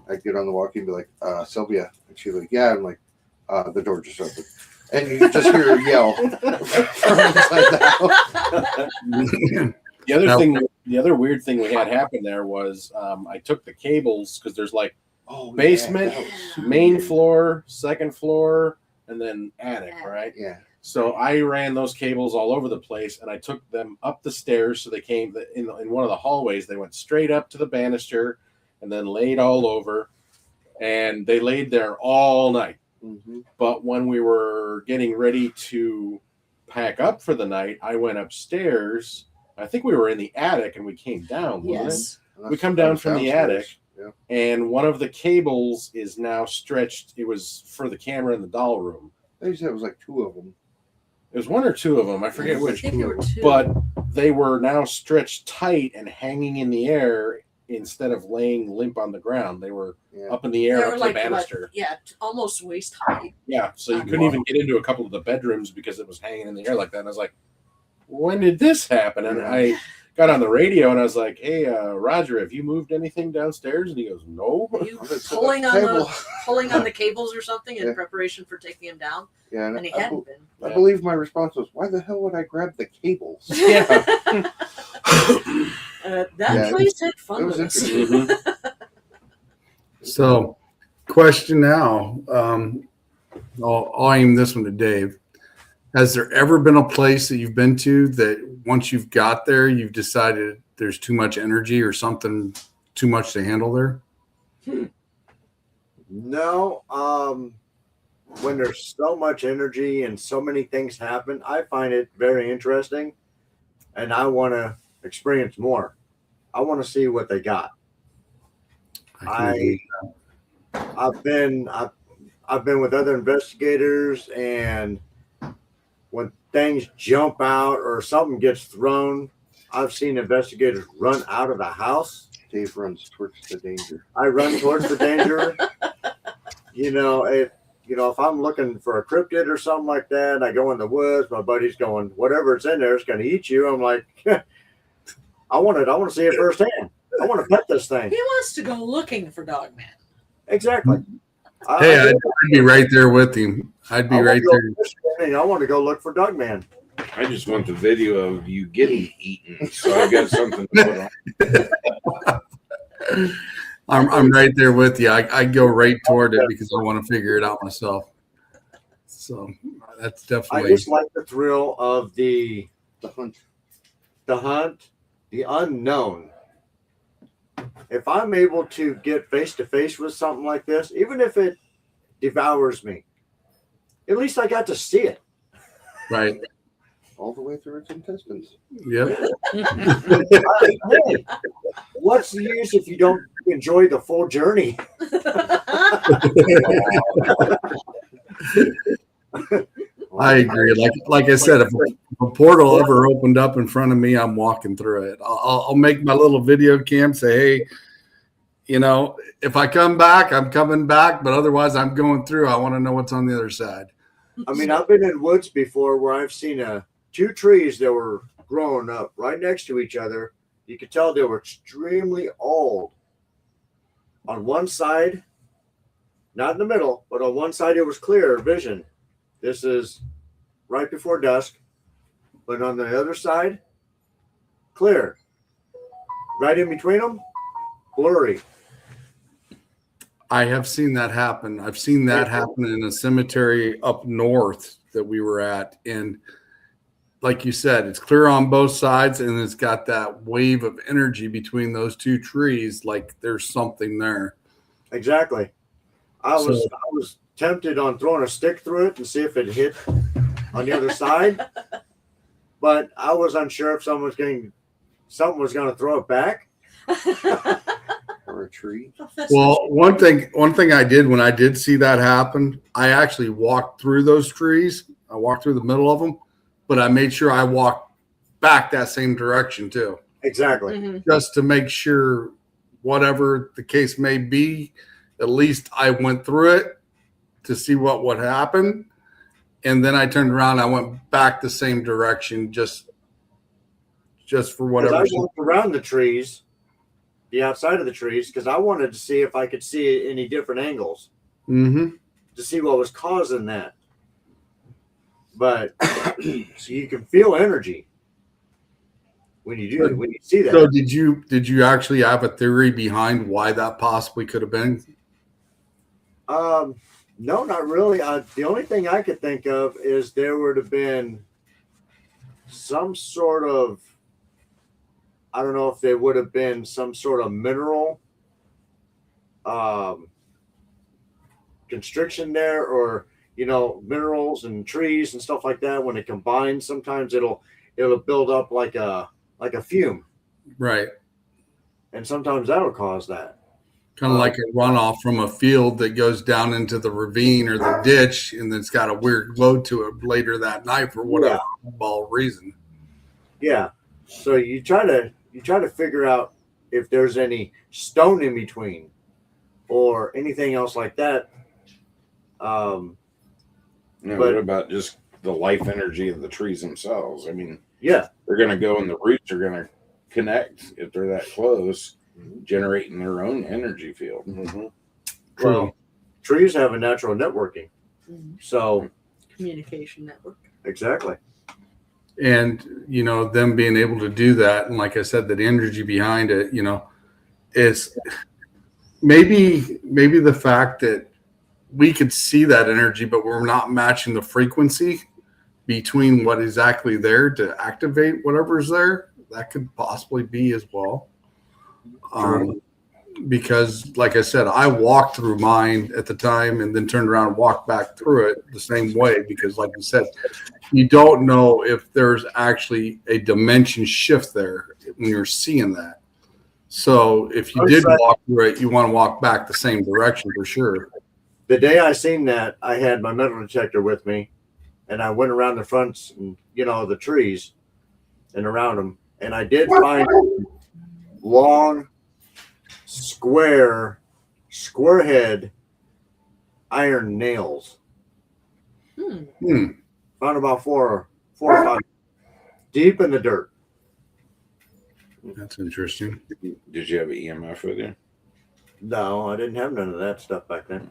I get on the walkie and be like, Sylvia. And she's like, yeah. I'm like, the door just opened. And you just hear her yell from inside the house.
The other weird thing we had happen there was I took the cables because there's like basement, main floor, second floor, and then attic, right?
Yeah.
So I ran those cables all over the place, and I took them up the stairs. So they came in one of the hallways. They went straight up to the banister, and then laid all over, and they laid there all night.
Mm-hmm.
But when we were getting ready to pack up for the night, I went upstairs. I think we were in the attic, and we came down.
Yes.
We come down from the attic,
yeah.
and one of the cables is now stretched. It was for the camera in the doll room.
They said it was like two of them.
It was one or two of them. I forget which.
I think there were two.
But they were now stretched tight and hanging in the air instead of laying limp on the ground. They were up in the
They
air
were
up
like,
the banister.
almost waist high.
Yeah, so you couldn't even get into a couple of the bedrooms because it was hanging in the air like that. And I was like, when did this happen? And I got on the radio and I was like, hey, Roger, have you moved anything downstairs? And he goes, no.
Were you pulling on the cables or something in preparation for taking him down?
Yeah,
and he hadn't been.
I believe my response was, why the hell would I grab the cables?
Yeah.
That place had fun with us.
Mm-hmm.
So, question now. I'll aim this one to Dave. Has there ever been a place that you've been to that once you've got there, you've decided there's too much energy or something too much to handle there?
No. When there's so much energy and so many things happen, I find it very interesting, and I want to experience more. I want to see what they got. I've been with other investigators, and when things jump out or something gets thrown, I've seen investigators run out of the house.
Dave runs towards the danger.
I run towards the danger. If I'm looking for a cryptid or something like that, I go in the woods. My buddy's going, whatever it's in there is going to eat you. I'm like, I want to see it firsthand. I want to pet this thing.
He wants to go looking for Dogman.
Exactly.
I'd be right there with him. I'd be right there.
I want to go look for Dogman.
I just want the video of you getting eaten, so I've got something to put on.
I'm right there with you. I go right toward it because I want to figure it out myself. So that's definitely.
I just like the thrill of the hunt, the unknown. If I'm able to get face to face with something like this, even if it devours me, at least I got to see it.
Right.
All the way through its intestines.
Yep.
Hey, what's the use if you don't enjoy the full journey?
I agree. Like I said, if a portal ever opened up in front of me, I'm walking through it. I'll make my little video cam, say, hey, if I come back, I'm coming back, but otherwise I'm going through. I want to know what's on the other side.
I mean, I've been in woods before where I've seen two trees that were growing up right next to each other. You could tell they were extremely old. On one side, not in the middle, but on one side it was clear vision. This is right before dusk. But on the other side, clear. Right in between them, blurry.
I have seen that happen. I've seen that happen in a cemetery up north that we were at. And like you said, it's clear on both sides, and it's got that wave of energy between those two trees. Like there's something there.
Exactly. I was tempted on throwing a stick through it and see if it hit on the other side, but I was unsure if something was going to throw it back.
Or a tree.
Well, one thing I did when I did see that happen, I actually walked through those trees. I walked through the middle of them, but I made sure I walked back that same direction too,
Exactly.
Mhm.
just to make sure whatever the case may be, at least I went through it to see what would happen. And then I turned around, I went back the same direction just for
Because
whatever.
I walked around the trees, the outside of the trees, because I wanted to see if I could see any different angles
Mm-hmm.
to see what was causing that. But so you can feel energy when you do when you see that.
So did you actually have a theory behind why that possibly could have been?
No, not really. The only thing I could think of is there would have been some sort of, I don't know if there would have been some sort of mineral constriction there, or minerals and trees and stuff like that. When it combines, sometimes it'll build up like a fume,
Right.
and sometimes that'll cause that.
Kind of like a runoff from a field that goes down into the ravine or the ditch, and it's got a weird glow to it later that night for whatever ball reason.
Yeah. So you try to figure out if there's any stone in between or anything else like that.
What about just the life energy of the trees themselves? I mean,
Yeah.
they're going to go and the roots are going to connect if they're that close, generating their own energy field.
Mm-hmm.
Well, trees have a natural networking.
Mhm.
So
Communication network.
exactly.
And them being able to do that, and like I said, that energy behind it, is maybe the fact that we could see that energy, but we're not matching the frequency between what is exactly there to activate whatever's there. That could possibly be as well. Because like I said, I walked through mine at the time and then turned around and walked back through it the same way, because like you said, you don't know if there's actually a dimension shift there when you're seeing that. So if you did walk through it, you want to walk back the same direction for sure.
The day I seen that, I had my metal detector with me, and I went around the fronts and the trees and around them, and I did find long, square head iron nails. Found about four or five deep in the dirt.
That's interesting.
Did you have an EMF with you?
No, I didn't have none of that stuff back then.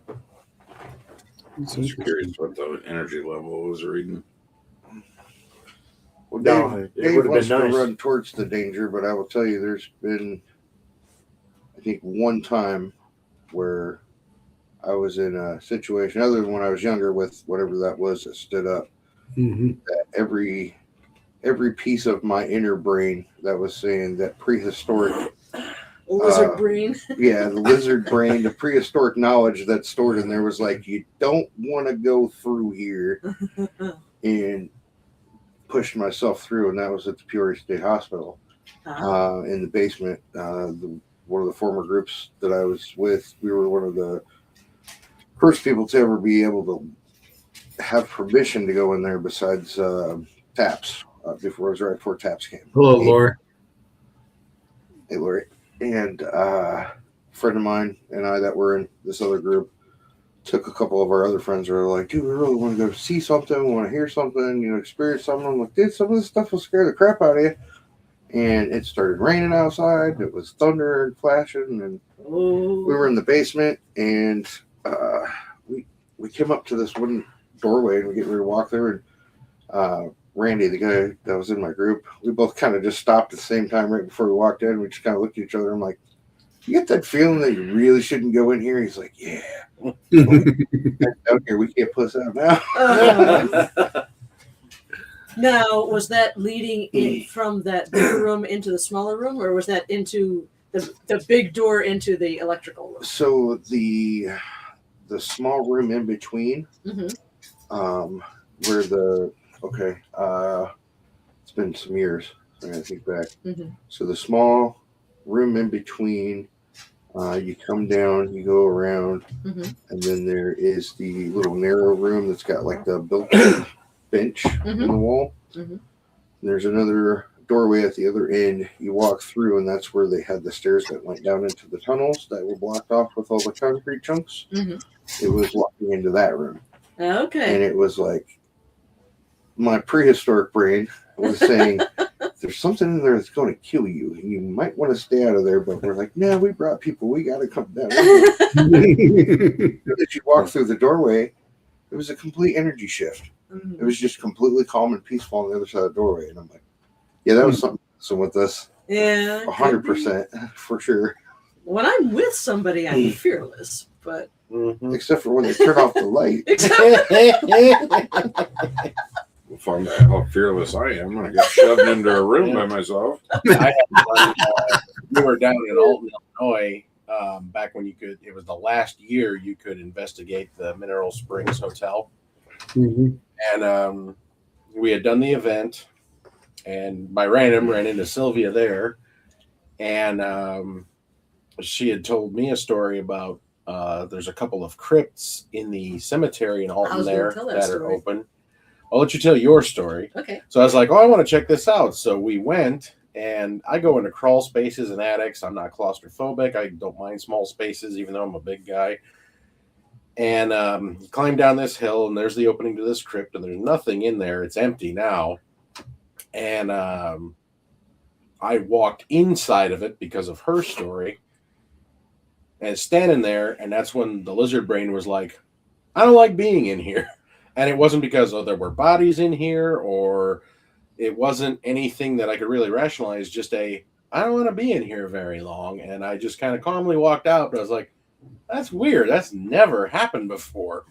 I'm just curious what the energy level was reading.
Well,
No, it
Dave
would have
wants
been
to
nice.
run towards the danger, but I will tell you, there's been, I think, one time where I was in a situation, other than when I was younger, with whatever that was that stood up.
Mm-hmm.
That every piece of my inner brain that was saying that prehistoric
Lizard brain.
yeah, the lizard brain, the prehistoric knowledge that's stored in there was like, you don't want to go through here, and pushed myself through, and that was at the Peoria State Hospital in the basement. One of the former groups that I was with, we were one of the first people to ever be able to have permission to go in there besides TAPS. Before it was right before TAPS came.
Hello, Lori.
Hey, Lori. And a friend of mine and I that were in this other group took a couple of our other friends who were like, dude, we really want to go see something, we want to hear something, experience something. I'm like, dude, some of this stuff will scare the crap out of you. And it started raining outside. It was thunder and flashing, and we were in the basement, and we came up to this wooden doorway, and we get ready to walk there, and Randy, the guy that was in my group, we both kind of just stopped at the same time right before we walked in. We just kind of looked at each other. I'm like, you get that feeling that you really shouldn't go in here? He's like, yeah. Out here, we can't puss out now.
Now, was that leading in from that big room into the smaller room, or was that into the big door into the electrical room?
So the small room in between, where it's been some years. I gotta think back. So the small room in between, you come down, you go around, and then there is the little narrow room that's got like the built-in bench in the wall. There's another doorway at the other end. You walk through, and that's where they had the stairs that went down into the tunnels that were blocked off with all the concrete chunks.
Mhm.
It was walking into that room.
Okay.
And it was like my prehistoric brain was saying, there's something in there that's going to kill you. And you might want to stay out of there. But we're like, no, we brought people. We got to come down. As you walk through the doorway, it was a complete energy shift. It was just completely calm and peaceful on the other side of the doorway. And I'm like, yeah, that was something with us.
Yeah.
100% for sure.
When I'm with somebody, I'm fearless, but
Except for when they turn off the light.
We'll find out how fearless I am when I get shoved into a room by myself.
I had one, we were down in Alton, Illinois, back when it was the last year you could investigate the Mineral Springs Hotel. And we had done the event, and by random ran into Sylvia there, and she had told me a story about there's a couple of crypts in the cemetery in Alton there that are open. I'll let you tell your story.
Okay.
So I was like, oh, I want to check this out. So we went, and I go into crawl spaces and attics. I'm not claustrophobic. I don't mind small spaces, even though I'm a big guy. And climb down this hill, and there's the opening to this crypt, and there's nothing in there. It's empty now. And I walked inside of it because of her story, and standing there, and that's when the lizard brain was like, I don't like being in here. And it wasn't because there were bodies in here, or it wasn't anything that I could really rationalize, just I don't want to be in here very long. And I just kind of calmly walked out, but I was like, that's weird. That's never happened before.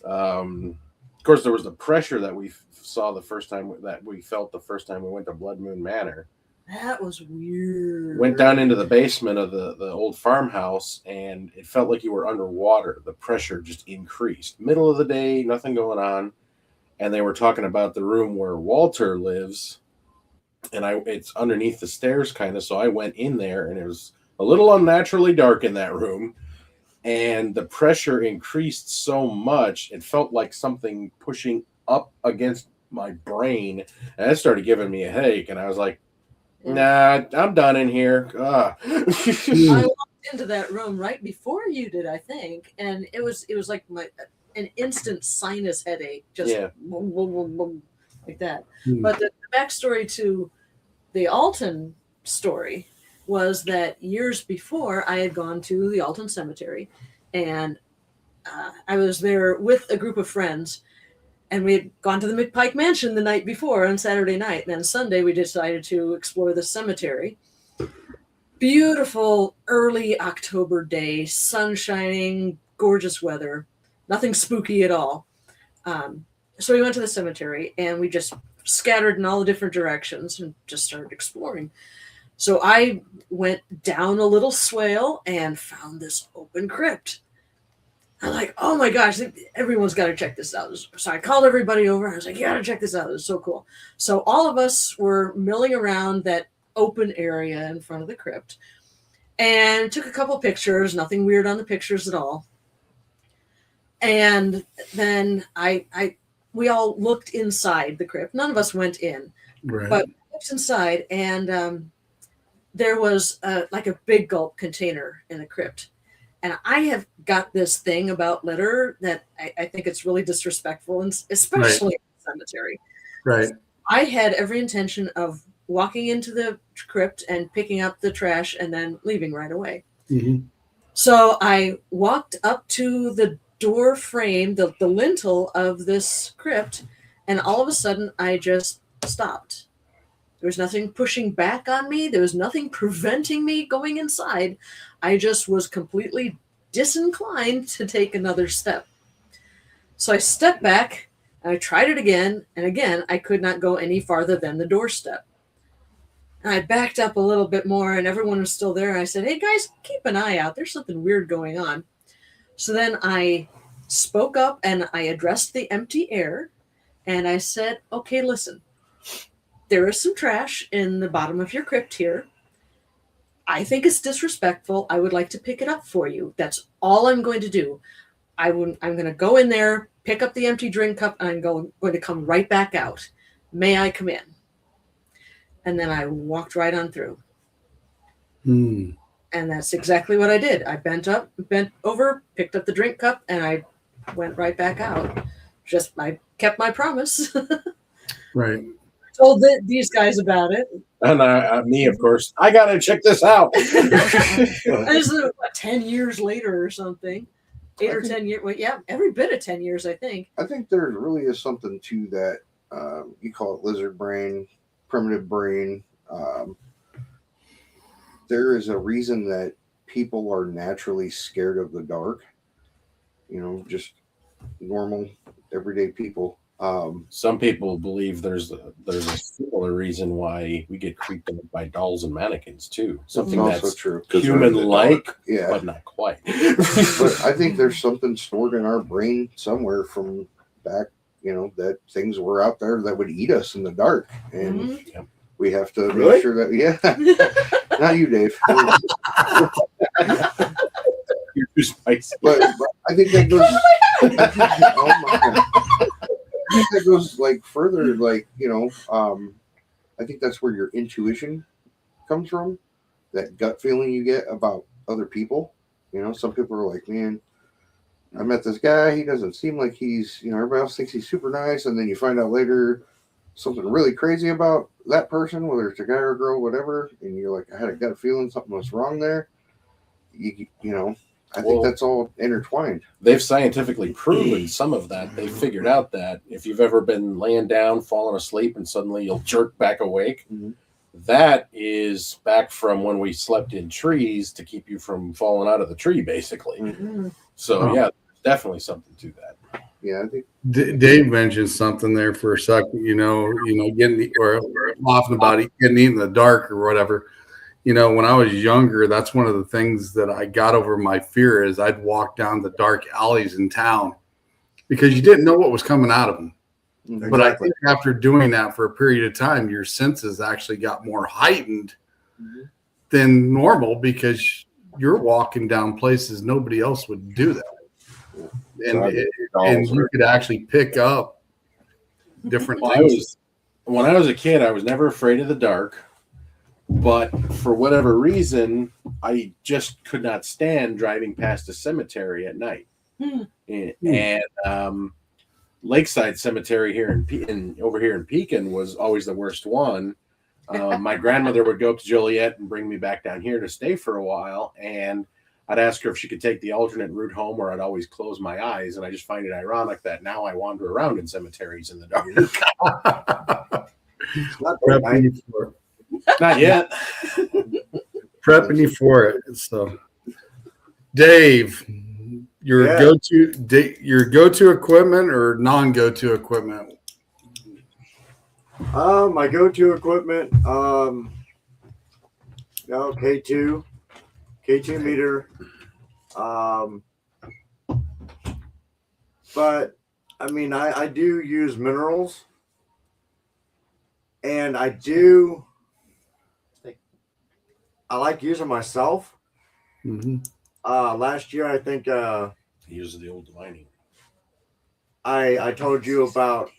Of course, there was the pressure that we saw the first time, that we felt the first time we went to Blood Moon Manor.
That was weird.
Went down into the basement of the old farmhouse, and it felt like you were underwater. The pressure just increased. Middle of the day, nothing going on. And they were talking about the room where Walter lives. And it's underneath the stairs kind of. So I went in there, and it was a little unnaturally dark in that room. And the pressure increased so much, it felt like something pushing up against my brain. And it started giving me a headache. And I was like, nah, I'm done in here.
I walked into that room right before you did, I think, and it was like an instant sinus headache, just boom, boom, boom, boom, like that. But the backstory to the Alton story was that years before I had gone to the Alton Cemetery, and I was there with a group of friends. And we had gone to the McPike Mansion the night before on Saturday night. And then Sunday, we decided to explore the cemetery. Beautiful early October day, sun shining, gorgeous weather, nothing spooky at all. So we went to the cemetery, and we just scattered in all the different directions and just started exploring. So I went down a little swale and found this open crypt. I'm like, oh my gosh, everyone's got to check this out. So I called everybody over. I was like, you got to check this out. It was so cool. So all of us were milling around that open area in front of the crypt and took a couple pictures. Nothing weird on the pictures at all. And then we all looked inside the crypt. None of us went in, but we looked inside, and there was like a big gulp container in the crypt. And I have got this thing about litter that I think it's really disrespectful, and especially in the cemetery.
Right.
I had every intention of walking into the crypt and picking up the trash and then leaving right away. So I walked up to the door frame, the lintel of this crypt, and all of a sudden I just stopped. There was nothing pushing back on me. There was nothing preventing me going inside. I just was completely disinclined to take another step. So I stepped back, and I tried it again, and again, I could not go any farther than the doorstep. And I backed up a little bit more, and everyone was still there. And I said, hey, guys, keep an eye out. There's something weird going on. So then I spoke up, and I addressed the empty air, and I said, okay, listen. There is some trash in the bottom of your crypt here. I think it's disrespectful. I would like to pick it up for you. That's all I'm going to do. I'm going to go in there, pick up the empty drink cup, and I'm going to come right back out. May I come in? And then I walked right on through.
Hmm.
And that's exactly what I did. I bent over, picked up the drink cup, and I went right back out. I kept my promise.
Right.
Told these guys about it.
And me, of course, I gotta check this out.
And this is 10 years later or something. 10 years. Well, yeah, every bit of 10 years, I think.
I think there really is something to that. You call it lizard brain, primitive brain. There is a reason that people are naturally scared of the dark. You know, just normal, everyday people.
Some people believe there's a similar reason why we get creeped out by dolls and mannequins too. Something
also
that's
true.
human-like,
Yeah.
but not quite.
But I think there's something stored in our brain somewhere from back, that things were out there that would eat us in the dark. And we have to
Really?
make sure that, not you, Dave.
You're too spicy.
But I think that goes, oh my God. I think that goes like further, I think that's where your intuition comes from, that gut feeling you get about other people. Some people are like, man, I met this guy. He doesn't seem like he's, everybody else thinks he's super nice. And then you find out later something really crazy about that person, whether it's a guy or a girl, whatever. And you're like, I had a gut feeling something was wrong there. I think that's all intertwined.
They've scientifically proven some of that. They figured out that if you've ever been laying down, falling asleep, and suddenly you'll jerk back awake, that is back from when we slept in trees to keep you from falling out of the tree, basically. So, yeah, there's definitely something to that.
Yeah, I think
Dave mentioned something there for a second. Getting or laughing about it, getting eaten in the dark or whatever. When I was younger, that's one of the things that I got over my fear is I'd walk down the dark alleys in town because you didn't know what was coming out of them.
Exactly.
But I think after doing that for a period of time, your senses actually got more heightened than normal because you're walking down places nobody else would do that. And you could actually pick up different things.
When I was a kid, I was never afraid of the dark. But for whatever reason, I just could not stand driving past a cemetery at night. And Lakeside Cemetery here over here in Pekin was always the worst one. My grandmother would go up to Joliet and bring me back down here to stay for a while, and I'd ask her if she could take the alternate route home, or I'd always close my eyes. And I just find it ironic that now I wander around in cemeteries in the dark. Not yet.
Prepping you for it. So, Dave, your go-to equipment or non-go-to equipment?
My go-to equipment, K2 meter. But I mean, I do use minerals, and I like using myself. Last year, I think
He uses the old divining.
I told you about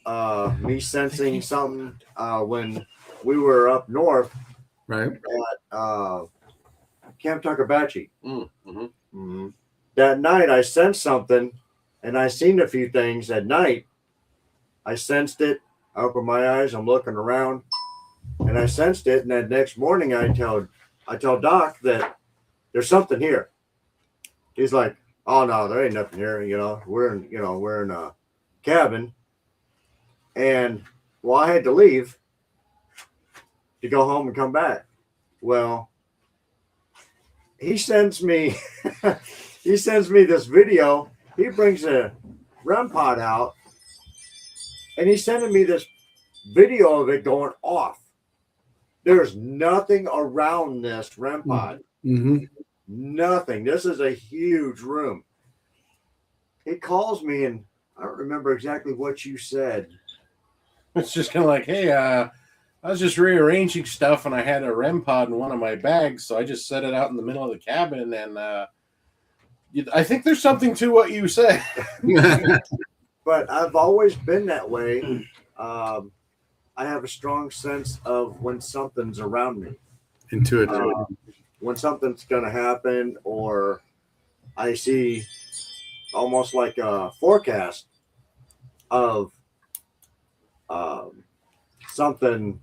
me sensing something when we were up north,
Right.
at Camp Tuckabatchee. That night, I sensed something, and I seen a few things at night. I sensed it. I opened my eyes. I'm looking around, and I sensed it. And that next morning, I tell Doc that there's something here. He's like, "Oh no, there ain't nothing here. We're in a cabin." And well, I had to leave to go home and come back. Well, he sends me this video. He brings a REM pod out, and he's sending me this video of it going off. There's nothing around this REM pod. Nothing. This is a huge room. He calls me, and I don't remember exactly what you said.
It's just kind of like, hey, I was just rearranging stuff, and I had a REM pod in one of my bags, so I just set it out in the middle of the cabin, and I think there's something to what you said.
But I've always been that way. I have a strong sense of when something's around me,
Intuitive.
when something's going to happen, or I see almost like a forecast of something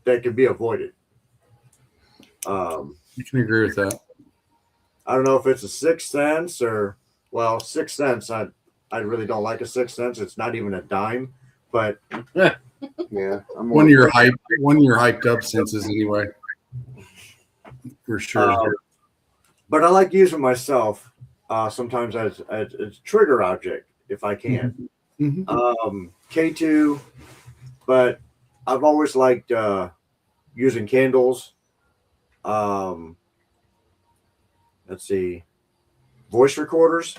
that could be avoided.
I can agree with that.
I don't know if it's a sixth sense or, well, sixth sense. I really don't like a sixth sense. It's not even a dime, but
Yeah, I'm
One of your hyped up senses anyway. For sure.
but I like using myself sometimes as a trigger object if I can.
Mhm.
K2, but I've always liked using candles. Let's see, voice recorders.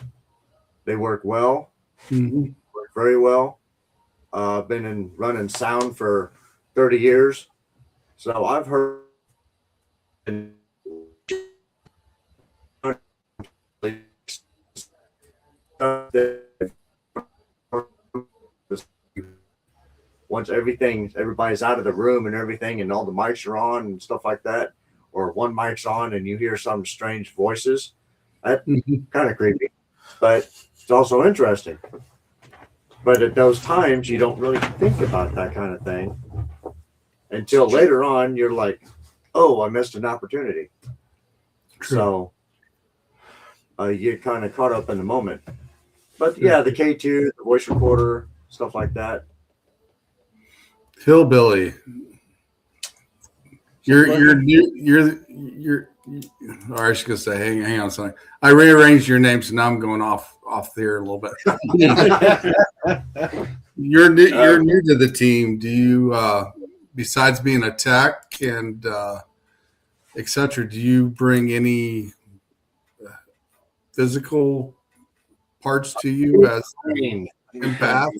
They work well,
Mhm.
work very well. I've been running sound for 30 years, so I've heard once everybody's out of the room and everything, and all the mics are on and stuff like that, or one mic's on and you hear some strange voices. That
Mhm.
kind of creepy, but it's also interesting. But at those times, you don't really think about that kind of thing until later on. You're like, "Oh, I missed an opportunity."
True.
So you get kind of caught up in the moment. But yeah, the K2, the voice recorder, stuff like that.
Hillbilly. You're new. Or I was gonna say, hang on, son. I rearranged your name, so now I'm going off there a little bit. You're new to the team. Do you, besides being a tech and etc., do you bring any physical parts to you as
I mean,
empath?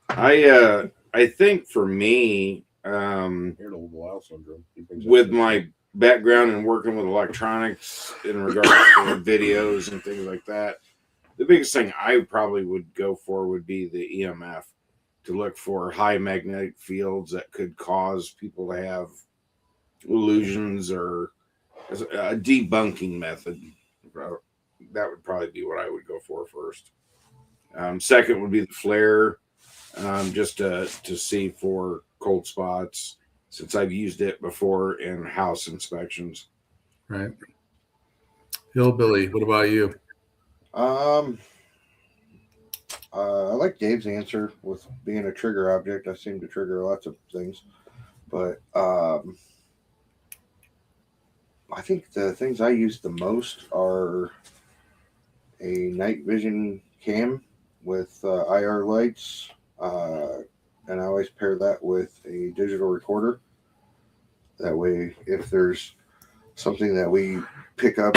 I think for me,
Wild syndrome.
with my background and working with electronics in regards to videos and things like that, the biggest thing I probably would go for would be the EMF, to look for high magnetic fields that could cause people to have illusions, or a debunking method. That would probably be what I would go for first. Second would be the flare, just to see for cold spots, since I've used it before in house inspections.
Right. Hillbilly, what about you?
I like Dave's answer with being a trigger object. I seem to trigger lots of things, but I think the things I use the most are a night vision cam with IR lights, and I always pair that with a digital recorder. That way, if there's something that we pick up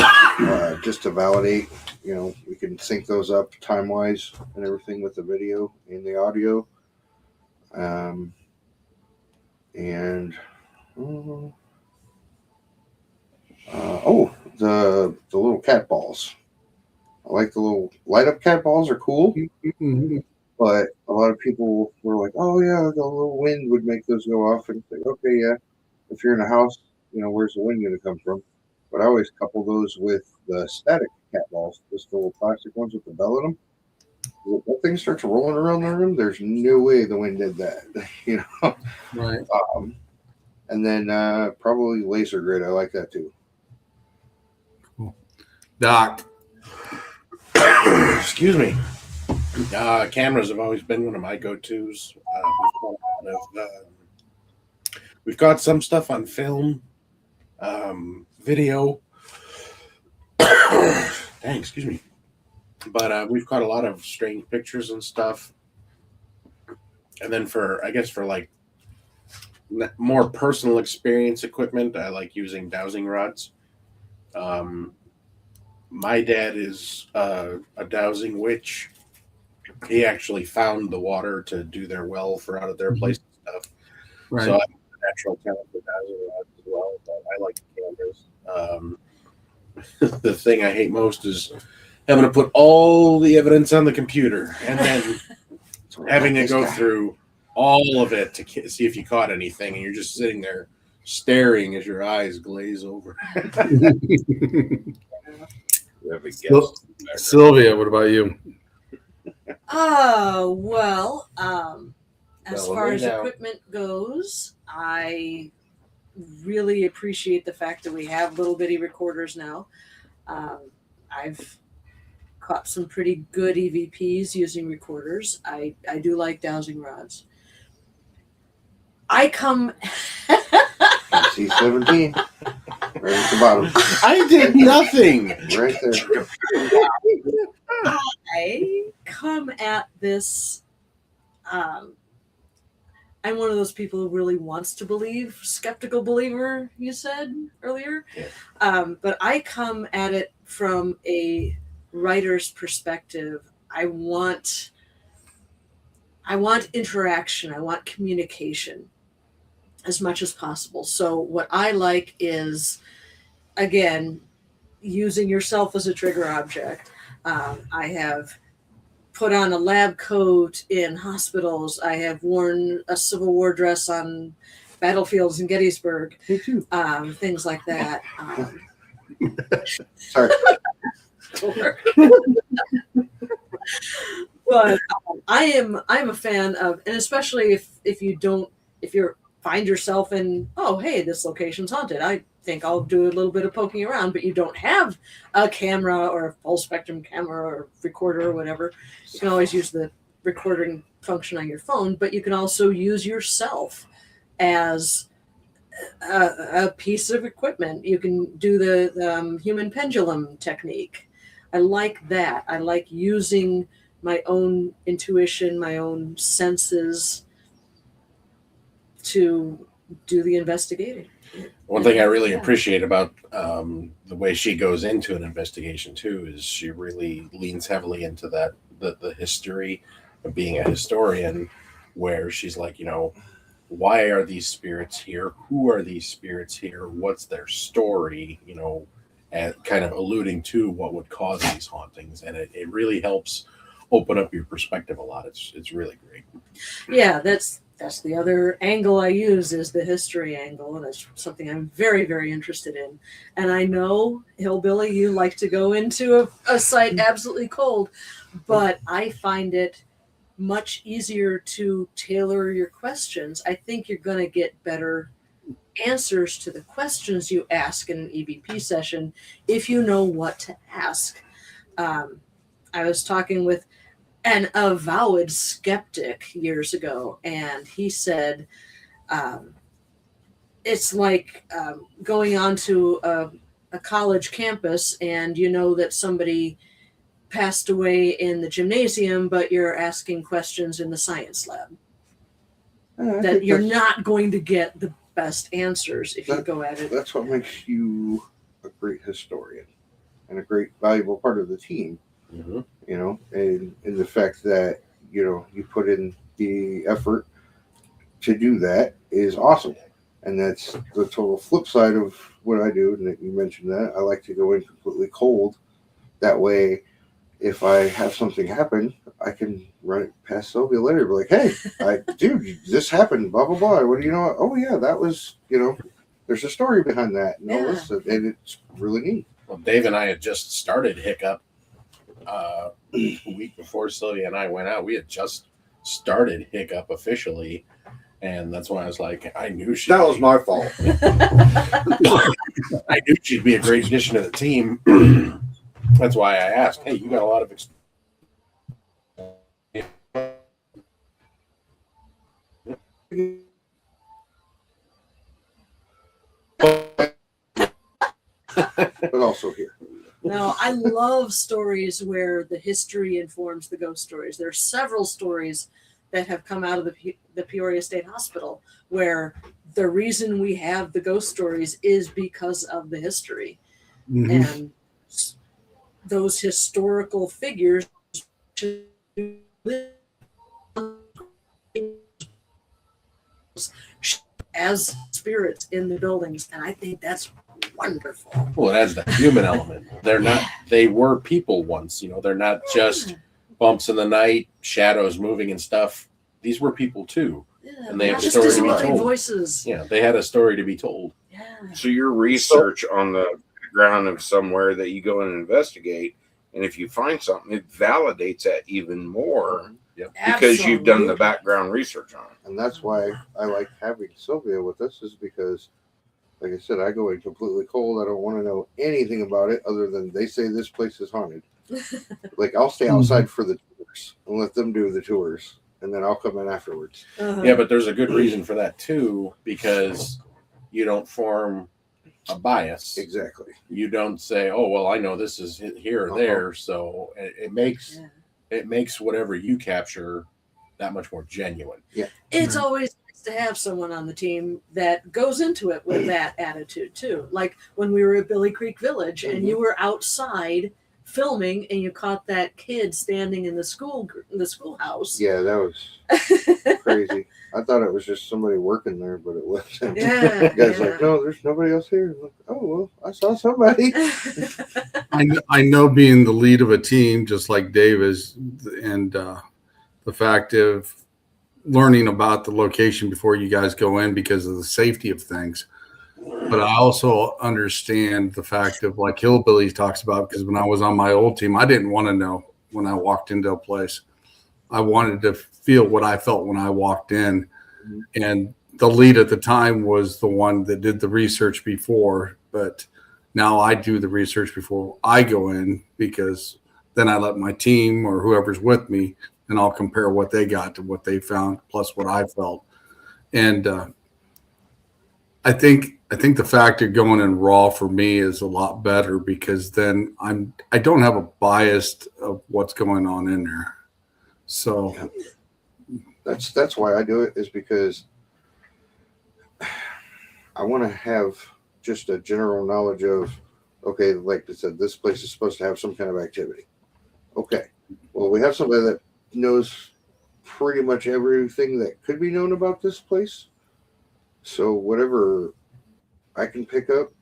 just to validate, we can sync those up time wise and everything with the video and the audio. The little cat balls. I like the little light up cat balls are cool,
Mm-hmm.
but a lot of people were like, "Oh yeah, the little wind would make those go off." And say, "Okay, yeah, if you're in a house, where's the wind going to come from?" But I always couple those with the static cat balls, just the little plastic ones with the bell in them. If that thing starts rolling around the room, there's no way the wind did that,
Right.
And then probably laser grid. I like that too.
Cool. Doc.
Excuse me. Cameras have always been one of my go-tos. We've got some stuff on film, video. Dang, excuse me. But we've got a lot of strange pictures and stuff. And then for like more personal experience equipment, I like using dowsing rods. My dad is a dowsing witch. He actually found the water to do their well for out of their place and stuff.
Right.
So I have a natural talent for dowsing rods as well, but I like cameras. The thing I hate most is having to put all the evidence on the computer and then having to go through all of it to see if you caught anything, and you're just sitting there staring as your eyes glaze over. We have a guest in the background.
Sylvia, what about you?
Well, as
Well,
far
right
as
now-
equipment goes, I really appreciate the fact that we have little bitty recorders now. I've caught some pretty good EVPs using recorders. I do like dowsing rods. I come.
C-17. Right at the bottom.
I did nothing.
Right there.
I come at this. I'm one of those people who really wants to believe, skeptical believer, you said earlier.
Yeah.
But I come at it from a writer's perspective. I want interaction. I want communication as much as possible. So what I like is, again, using yourself as a trigger object. I have put on a lab coat in hospitals. I have worn a Civil War dress on battlefields in Gettysburg.
Me too.
Things like that.
Sorry.
But I'm a fan of, and especially if you find yourself in, oh hey, this location's haunted, I think I'll do a little bit of poking around, but you don't have a camera or a full spectrum camera or recorder or whatever, you can always use the recording function on your phone, but you can also use yourself as a piece of equipment. You can do the human pendulum technique. I like that. I like using my own intuition, my own senses to do the investigating.
One thing I really appreciate about the way she goes into an investigation too is she really leans heavily into that the history of being a historian, where she's like, why are these spirits here? Who are these spirits here? What's their story? And kind of alluding to what would cause these hauntings, and it really helps open up your perspective a lot. It's really great.
Yeah, that's the other angle I use, is the history angle, and it's something I'm very, very interested in. And I know, Hillbilly, you like to go into a site absolutely cold, but I find it much easier to tailor your questions. I think you're going to get better answers to the questions you ask in an EVP session if you know what to ask. I was talking with an avowed skeptic years ago, and he said it's like going onto a college campus, and you know that somebody passed away in the gymnasium, but you're asking questions in the science lab. That you're not going to get the best answers if you go at it.
That's what makes you a great historian and a great valuable part of the team.
Mm-hmm.
And the fact that you put in the effort to do that is awesome. And that's the total flip side of what I do. And you mentioned that I like to go in completely cold. That way, if I have something happen, I can run it past Sylvia later. Be like, hey, dude, this happened, blah, blah, blah. What do you know? Oh, yeah, that was, there's a story behind that. And all this, and it's really neat.
Well, Dave and I had just started Hiccup a week before Sylvia and I went out. We had just started Hiccup officially. And that's why I was like, I knew she.
That was my fault.
I knew she'd be a great addition to the team. That's why I asked, hey, you got a lot of experience.
But also here.
No, I love stories where the history informs the ghost stories. There are several stories that have come out of the Peoria State Hospital where the reason we have the ghost stories is because of the history.
Mm-hmm.
And those historical figures as spirits in the buildings, and I think that's wonderful.
Well, it adds the human element. They were people once, they're not just bumps in the night, shadows moving and stuff. these were people too.
Yeah,
And they
not
have a
just
story to be
disembodied
told.
voices.
Yeah, they had a story to be told.
Yeah.
So your research on the ground of somewhere that you go and investigate, and if you find something, it validates that even more because you've done the
Absolutely.
background research on it.
And that's why I like having Sylvia with us, is because, like I said, I go in completely cold. I don't want to know anything about it other than they say this place is haunted. Like, I'll stay outside for the tours and let them do the tours, and then I'll come in afterwards.
Yeah, but there's a good reason for that too, because you don't form a bias.
Exactly.
You don't say, "Oh, well, I know this is here or there," so it makes whatever you capture that much more genuine.
Yeah.
It's always nice to have someone on the team that goes into it with that attitude too. Like when we were at Billy Creek Village and you were outside filming and you caught that kid standing in the schoolhouse.
Yeah, that was crazy. I thought it was just somebody working there, but it wasn't.
Yeah,
The guy's like, no, there's nobody else here. I'm like, oh, well, I saw somebody.
I know being the lead of a team, just like Dave is, and the fact of learning about the location before you guys go in because of the safety of things. But I also understand the fact of, like Hillbilly talks about, because when I was on my old team, I didn't want to know when I walked into a place. I wanted to feel what I felt when I walked in. And the lead at the time was the one that did the research before, but now I do the research before I go in, because then I let my team or whoever's with me, and I'll compare what they got to what they found plus what I felt. And I think the fact of going in raw for me is a lot better, because then I don't have a bias of what's going on in there. So
That's why I do it, is because I want to have just a general knowledge of, okay, like I said, this place is supposed to have some kind of activity. Okay, well, we have somebody that knows pretty much everything that could be known about this place. So whatever I can pick up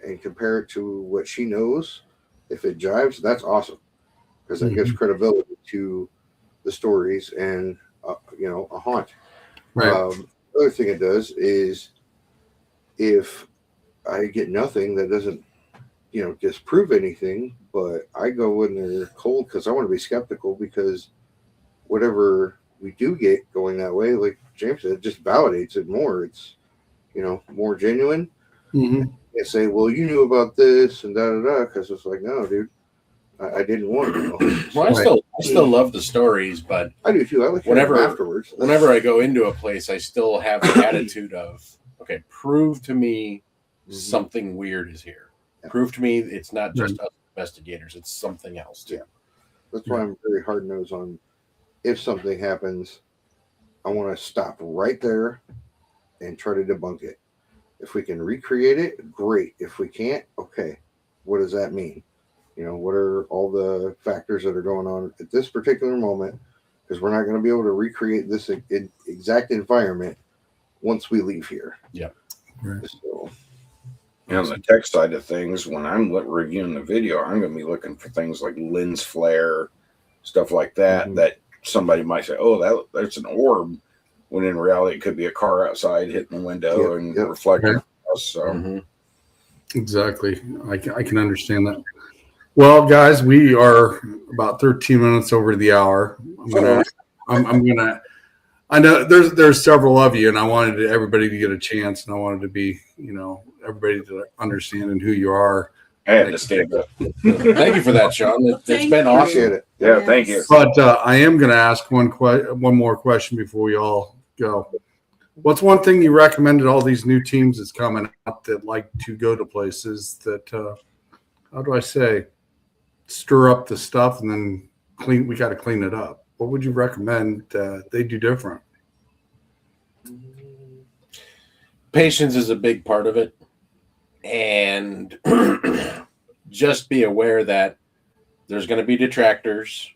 and compare it to what she knows, if it jives, that's awesome, because that gives credibility to the stories and a haunt.
right.
The other thing it does is, if I get nothing, that doesn't disprove anything, but I go in there cold because I want to be skeptical, because whatever we do get going that way, like James said, it just validates it more. It's more genuine.
Mm-hmm.
They say, well, you knew about this and da da da, because it's like, no, dude, I didn't want to know.
Well, I still love the stories, but
I do too. I like
whenever
them afterwards.
Whenever I go into a place, I still have the attitude of, okay, prove to me something weird is here.
Yeah.
Prove to me it's not just us investigators; it's something else too.
Yeah. That's why I'm very hard nosed on, if something happens, I want to stop right there and try to debunk it. If we can recreate it, great. If we can't, okay, what does that mean? What are all the factors that are going on at this particular moment? Because we're not going to be able to recreate this exact environment once we leave here.
Yeah.
Right.
So,
And on the tech side of things, when I'm reviewing the video, I'm going to be looking for things like lens flare, stuff like that, that somebody might say, oh, that's an orb, when in reality it could be a car outside hitting the window and reflecting.
Right.
So
Exactly. I can understand that. Well, guys, we are about 13 minutes over the hour. I know there's several of you, and I wanted everybody to get a chance, and I wanted to be, everybody to understand who you are.
I had to stand up.
Thank you for that, Sean. It's been awesome.
appreciate it.
Yeah, thank you.
But I am going to ask one more question before we all go. What's one thing you recommended all these new teams that's coming up that like to go to places that, how do I say, stir up the stuff and then clean? We got to clean it up. What would you recommend they do different?
Patience is a big part of it, and just be aware that there's going to be detractors,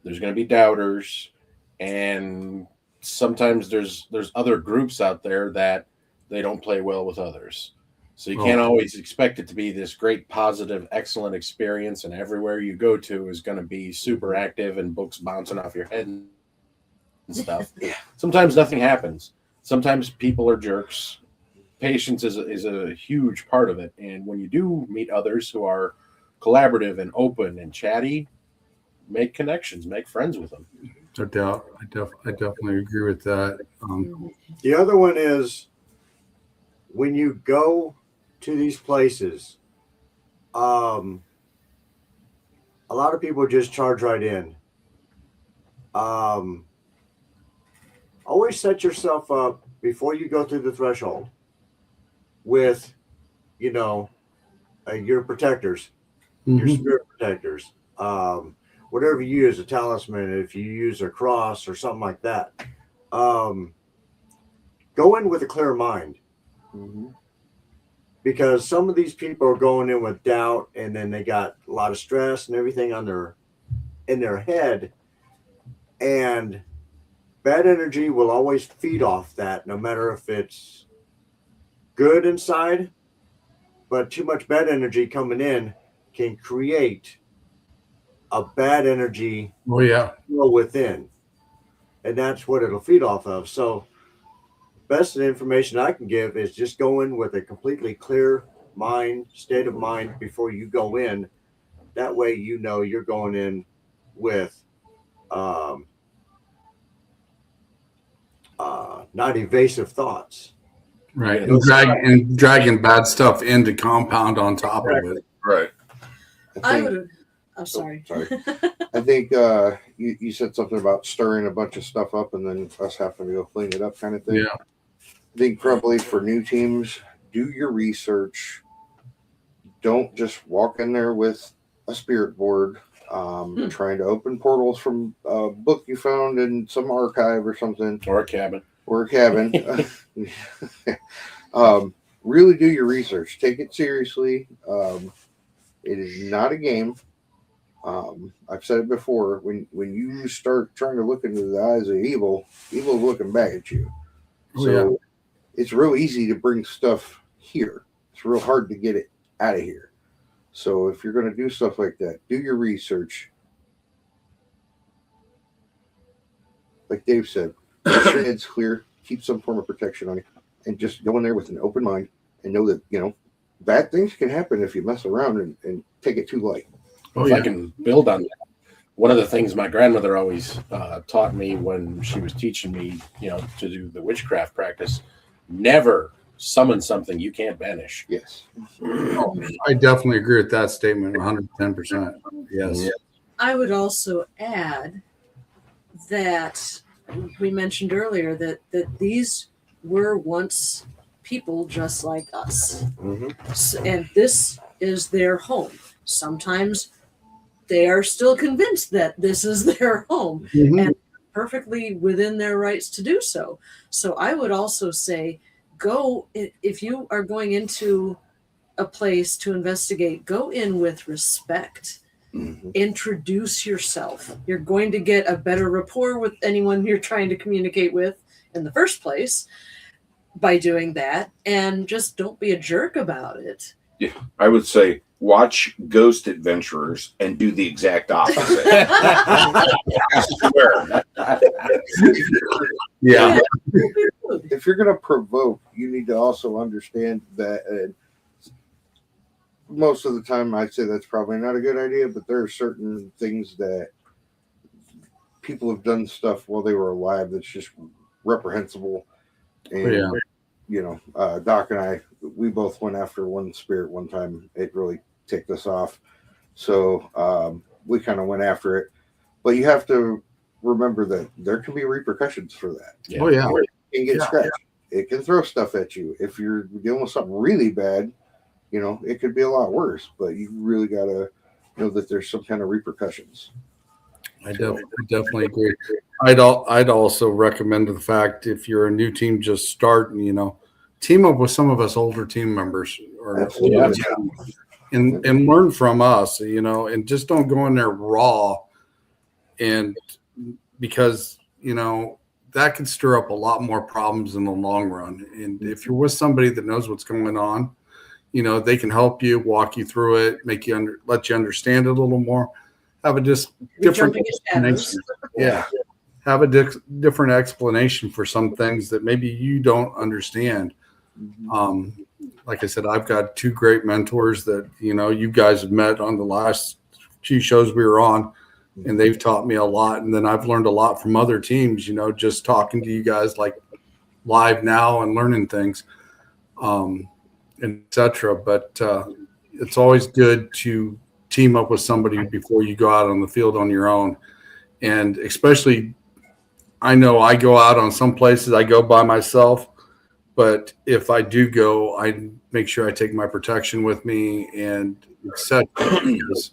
there's going to be doubters, and sometimes there's other groups out there that they don't play well with others. So you can't always expect it to be this great, positive, excellent experience, and everywhere you go to is going to be super active and books bouncing off your head and and stuff.
Yeah.
Sometimes nothing happens. Sometimes people are jerks. Patience is a huge part of it. And when you do meet others who are collaborative and open and chatty, make connections, make friends with them.
No doubt. I definitely agree with that.
The other one is when you go to these places, a lot of people just charge right in. Always set yourself up before you go through the threshold with, your protectors, your
Mhm.
spirit protectors, whatever you use, a talisman, if you use a cross or something like that. Go in with a clear mind. Because some of these people are going in with doubt, and then they got a lot of stress and everything in their head, and bad energy will always feed off that, no matter if it's good inside. But too much bad energy coming in can create a bad energy
Oh yeah.
within, and that's what it'll feed off of. So, best information I can give is just go in with a completely clear state of mind before you go in. That way, you're going in with not evasive thoughts.
Right.
Yeah,
And dragging bad stuff into compound on top of it.
Right.
I would. I'm sorry.
Sorry. I think you said something about stirring a bunch of stuff up and then us having to go clean it up, kind of thing.
Yeah.
I think probably for new teams, do your research. Don't just walk in there with a spirit board, trying to open portals from a book you found in some archive or something.
Or a cabin.
Really do your research. Take it seriously. It is not a game. I've said it before. When you start trying to look into the eyes of evil is looking back at you.
Oh,
So
yeah.
it's real easy to bring stuff here. It's real hard to get it out of here. So if you're going to do stuff like that, do your research. Like Dave said, make sure your head's clear, keep some form of protection on you, and just go in there with an open mind and know that, bad things can happen if you mess around and take it too light.
Oh,
If
yeah.
I can build on that, one of the things my grandmother always taught me when she was teaching me, to do the witchcraft practice, never summon something you can't banish.
Yes.
I definitely agree with that statement 110%. Yes.
I would also add that we mentioned earlier that these were once people just like us. And this is their home. Sometimes they are still convinced that this is their home and perfectly within their rights to do so. So I would also say, if you are going into a place to investigate, go in with respect. Introduce yourself. You're going to get a better rapport with anyone you're trying to communicate with in the first place by doing that, and just don't be a jerk about it.
Yeah, I would say watch Ghost Adventurers and do the exact opposite. I swear.
Yeah.
If you're going to provoke, you need to also understand that most of the time I'd say that's probably not a good idea, but there are certain things that people have done stuff while they were alive that's just reprehensible. And, Doc and I, we both went after one spirit one time. It really ticked us off. So we kind of went after it. But you have to remember that there can be repercussions for that.
Oh, yeah.
It can get scratched. It can throw stuff at you. If you're dealing with something really bad, it could be a lot worse. But you really got to know that there's some kind of repercussions.
I definitely agree. I'd also recommend the fact if you're a new team just starting, team up with some of us older team members and learn from us, and just don't go in there raw, and because that can stir up a lot more problems in the long run. And if you're with somebody that knows what's going on, they can help you, walk you through it, let you understand it a little more, have a just different explanation. Yeah. have a different explanation for some things that maybe you don't understand. Like I said, I've got two great mentors that, you guys have met on the last few shows we were on, and they've taught me a lot. And then I've learned a lot from other teams, just talking to you guys like live now and learning things, etc. But it's always good to team up with somebody before you go out on the field on your own. And especially, I know I go out on some places, I go by myself. But if I do go, I make sure I take my protection with me and etc. Because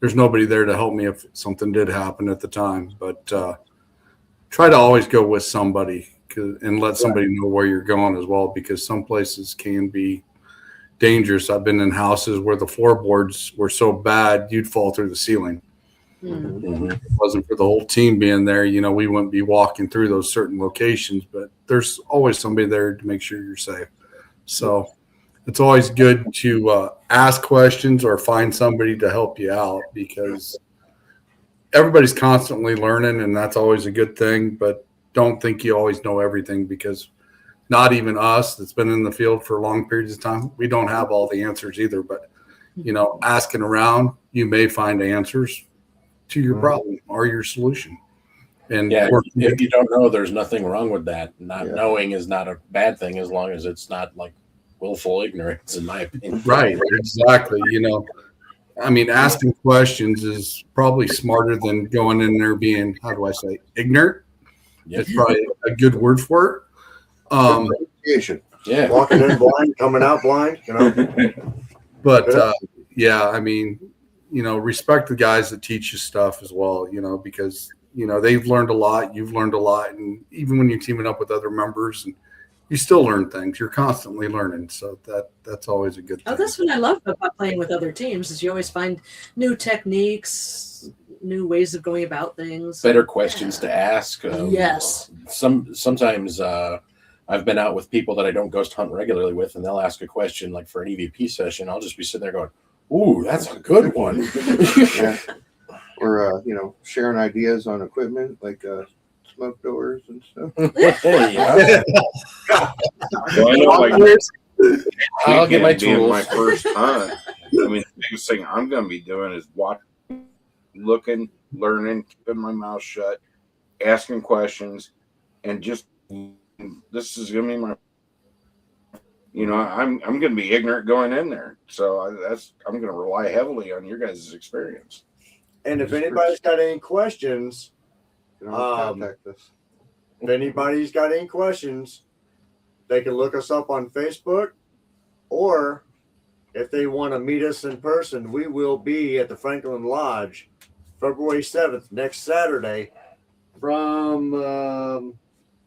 there's nobody there to help me if something did happen at the time. But try to always go with somebody and let somebody know where you're going as well, because some places can be dangerous. I've been in houses where the floorboards were so bad you'd fall through the ceiling. If it wasn't for the whole team being there, we wouldn't be walking through those certain locations, but there's always somebody there to make sure you're safe. So it's always good to ask questions or find somebody to help you out, because everybody's constantly learning, and that's always a good thing. But don't think you always know everything, because not even us that's been in the field for long periods of time, we don't have all the answers either. But, asking around, you may find answers to your problem or your solution. And
if you don't know, there's nothing wrong with that. Not knowing is not a bad thing, as long as it's not like willful ignorance, in my opinion.
Right, exactly. Asking questions is probably smarter than going in there being, how do I say, ignorant. It's probably a good word for it.
Walking in blind, coming out blind,
But respect the guys that teach you stuff as well, because, they've learned a lot, you've learned a lot. And even when you're teaming up with other members, and you still learn things, you're constantly learning. So that's always a good thing.
Oh, that's what I love about playing with other teams, is you always find new techniques, new ways of going about things.
Better questions to ask.
Yes.
Sometimes I've been out with people that I don't ghost hunt regularly with, and they'll ask a question like for an EVP session. I'll just be sitting there going, "Ooh, that's a good one."
Or sharing ideas on equipment like smoke doors and stuff.
I'll get my tools.
My first hunt. The biggest thing I'm going to be doing is looking, learning, keeping my mouth shut, asking questions, and just this is going to be my. I'm going to be ignorant going in there, so I'm going to rely heavily on your guys' experience.
And if anybody's got any questions,
contact us.
if anybody's got any questions, they can look us up on Facebook, or if they want to meet us in person, we will be at the Franklin Lodge February 7th, next Saturday, from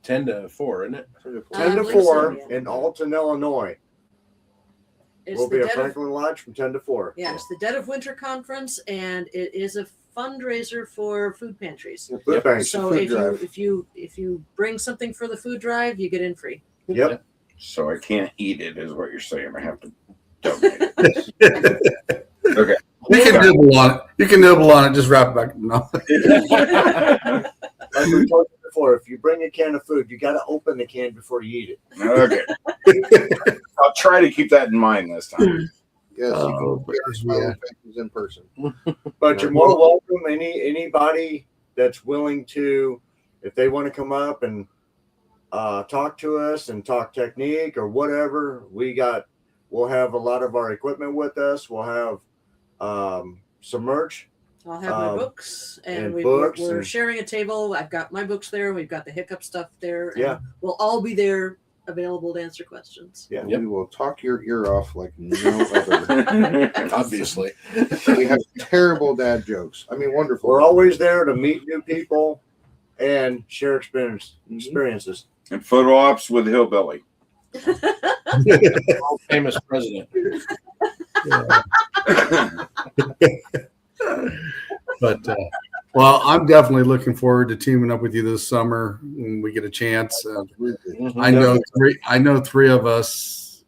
10 to 4, isn't it?
10 to 4 in Alton, Illinois.
It's
We'll be
the
at
dead of,
Franklin Lodge from 10 to 4.
yeah, it's the Dead of Winter Conference, and it is a fundraiser for food pantries.
Food banks.
So if you bring something for the food drive, you get in free.
Yep.
So I can't eat it, is what you're saying. I have to donate it. Okay.
You can nibble on it. You can nibble on it. Just wrap it back. No.
Like we told you before, if you bring a can of food, you got to open the can before you eat it.
Okay. I'll try to keep that in mind this time.
Yes, you can in person.
But you're more welcome. Anybody that's willing to, if they want to come up and talk to us and talk technique or whatever, we'll have a lot of our equipment with us. We'll have some merch.
I'll have my books, and
we're
sharing a table. I've got my books there. We've got the hiccup stuff there. And
yeah,
we'll all be there, available to answer questions.
Yeah,
we will talk your ear off like no other.
Obviously,
we have terrible dad jokes. Wonderful.
We're always there to meet new people and share experiences.
And photo ops with Hillbilly.
famous president.
But I'm definitely looking forward to teaming up with you this summer when we get a chance. I know three of us,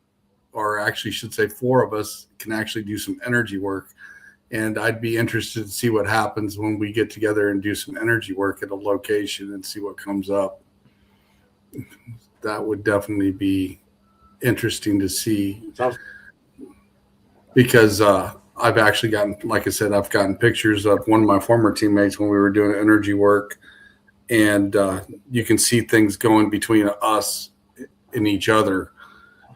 or actually should say 4 of us, can actually do some energy work. And I'd be interested to see what happens when we get together and do some energy work at a location and see what comes up. That would definitely be interesting to see. Because I've actually gotten, like I said, I've gotten pictures of one of my former teammates when we were doing energy work, and you can see things going between us and each other.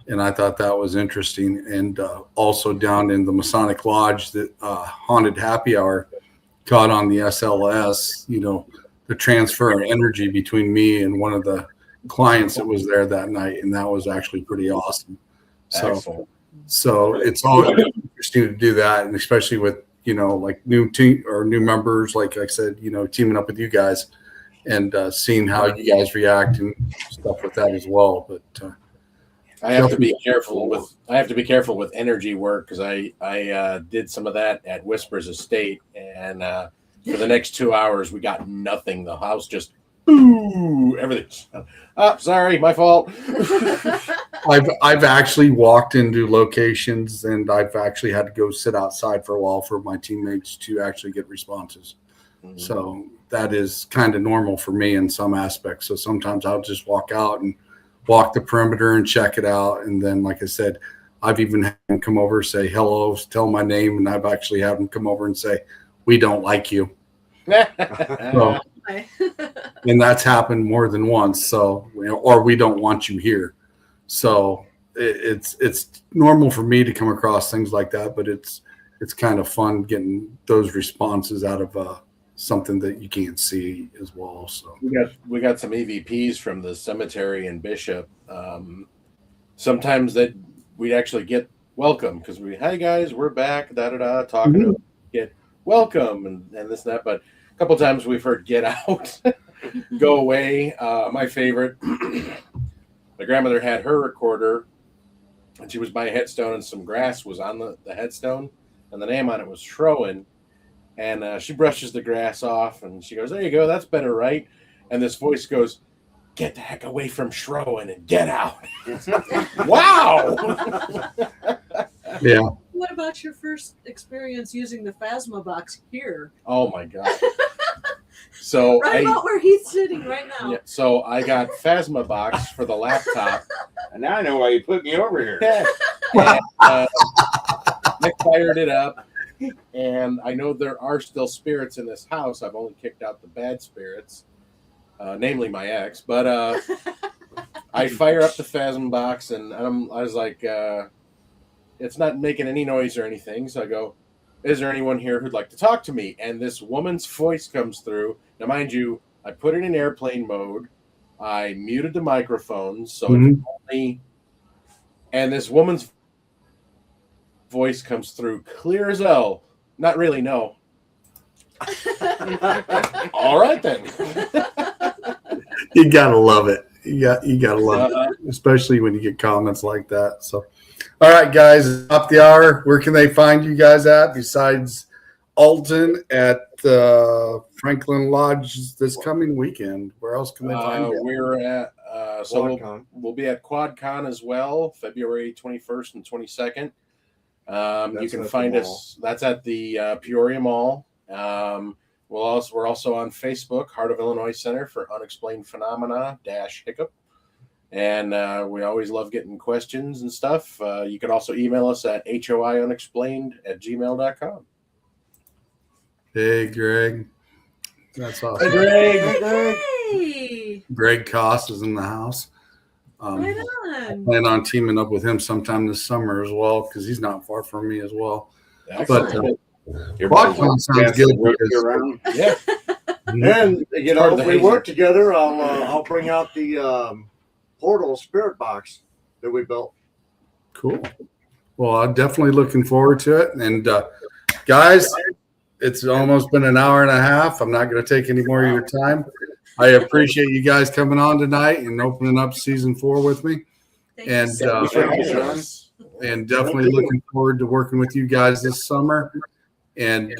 And I thought that was interesting. And also down in the Masonic Lodge, that haunted happy hour caught on the SLS, the transfer of energy between me and one of the clients that was there that night. And that was actually pretty awesome. So it's all interesting to do that. And especially with, like new team or new members, like I said, teaming up with you guys and seeing how you guys react and stuff with that as well. But,
I have to be careful with energy work because I did some of that at Whispers Estate, and for the next 2 hours we got nothing. The house just everything. Sorry, my fault.
I've actually walked into locations and I've actually had to go sit outside for a while for my teammates to actually get responses. Mm-hmm. So that is kind of normal for me in some aspects. So sometimes I'll just walk out and walk the perimeter and check it out. And then, like I said, I've even had them come over, say hello, tell my name. And I've actually had them come over and say, we don't like you. So, and that's happened more than once. So, or we don't want you here. So it's normal for me to come across things like that, but it's kind of fun getting those responses out of something that you can't see as well. So
we got some EVPs from the cemetery in Bishop. Sometimes that we'd actually get welcome because hey guys, we're back, talking to get welcome and this and that. But a couple times we've heard get out, go away. My favorite, my grandmother had her recorder and she was by a headstone and some grass was on the headstone and the name on it was Schroen. And she brushes the grass off and she goes, there you go, that's better, right? And this voice goes, get the heck away from Schroen and get out. Wow.
Yeah.
What about your first experience using the Phasma box here?
Oh my God. So
right about where he's sitting right now.
Yeah, so I got Phasma box for the laptop.
And now I know why you put me over here.
And, I fired it up. And I know there are still spirits in this house. I've only kicked out the bad spirits, namely my ex. But I fire up the Phasm box, and I was like, it's not making any noise or anything. So I go, is there anyone here who'd like to talk to me? And this woman's voice comes through. Now, mind you, I put it in airplane mode. I muted the microphones. So it's only... And this woman's voice comes through clear as hell. Not really, no. All right then.
You gotta love it. You gotta love it, especially when you get comments like that. So, all right, guys, up the hour. Where can they find you guys at besides Alton at Franklin Lodge this coming weekend? Where else can they find you?
We're at we'll be at QuadCon as well, February 21st and 22nd. You can find us. That's at the Peoria Mall. We're also on Facebook, Heart of Illinois Center for Unexplained Phenomena -Hiccup. And we always love getting questions and stuff. You can also email us at hoiunexplained@gmail.com.
Hey, Greg. That's awesome.
Hey.
Greg Koss is in the house.
Right on.
I plan on teaming up with him sometime this summer as well because he's not far from me as well. But QuadCon sounds good.
Yeah.
And if we work together, I'll bring out the portal spirit box that we built.
Cool. Well, I'm definitely looking forward to it. And guys, it's almost been an hour and a half. I'm not going to take any more of your time. I appreciate you guys coming on tonight and opening up season 4 with me. And definitely looking forward to working with you guys this summer. And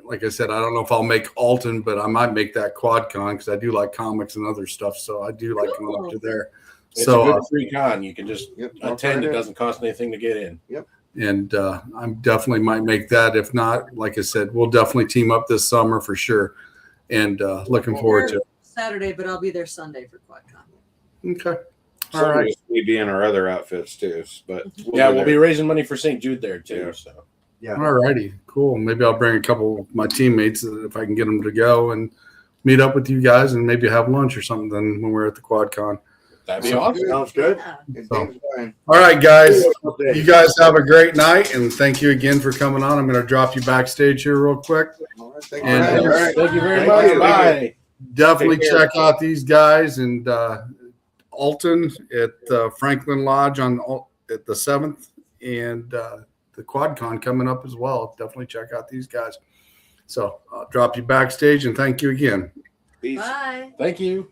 like I said, I don't know if I'll make Alton, but I might make that QuadCon because I do like comics and other stuff. So I do like going up to there.
It's a good free con. You can just attend. It doesn't cost anything to get in.
Yep.
And I definitely might make that. If not, like I said, we'll definitely team up this summer for sure. And looking forward to it.
Saturday, but I'll be there Sunday for QuadCon.
Okay.
All
All right.
right. We be in our other outfits too, but
We'll be raising money for St. Jude there too.
Yeah.
So
Yeah.
All righty. Cool. Maybe I'll bring a couple of my teammates if I can get them to go and meet up with you guys and maybe have lunch or something then when we're at the QuadCon.
that'd be awesome.
Sounds good.
Yeah.
And
So-
Dave's fine.
All right, guys.
Update.
You guys have a great night, and thank you again for coming on. I'm going to drop you backstage here real quick.
All right, thank
And,
you.
all
guys.
Thank you very
Thank
much.
you.
Bye.
Definitely
Take care.
check out these guys and Alton at Franklin Lodge at the 7th, and the QuadCon coming up as well. Definitely check out these guys. So I'll drop you backstage, and thank you again.
Peace.
Bye.
Thank you.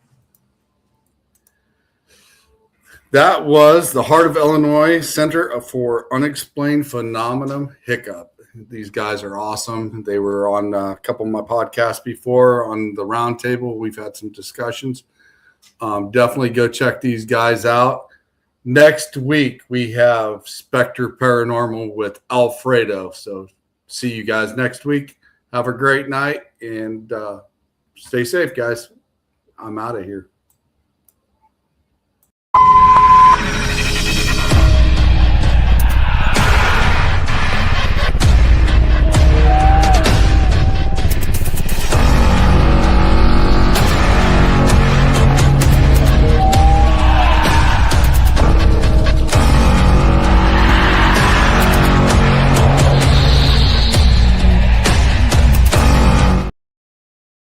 That was the Heart of Illinois Center for Unexplained Phenomenon Hiccup. These guys are awesome. They were on a couple of my podcasts before on the roundtable. We've had some discussions. Definitely go check these guys out. Next week, we have Spectre Paranormal with Alfredo. So see you guys next week. Have a great night and stay safe, guys. I'm out of here.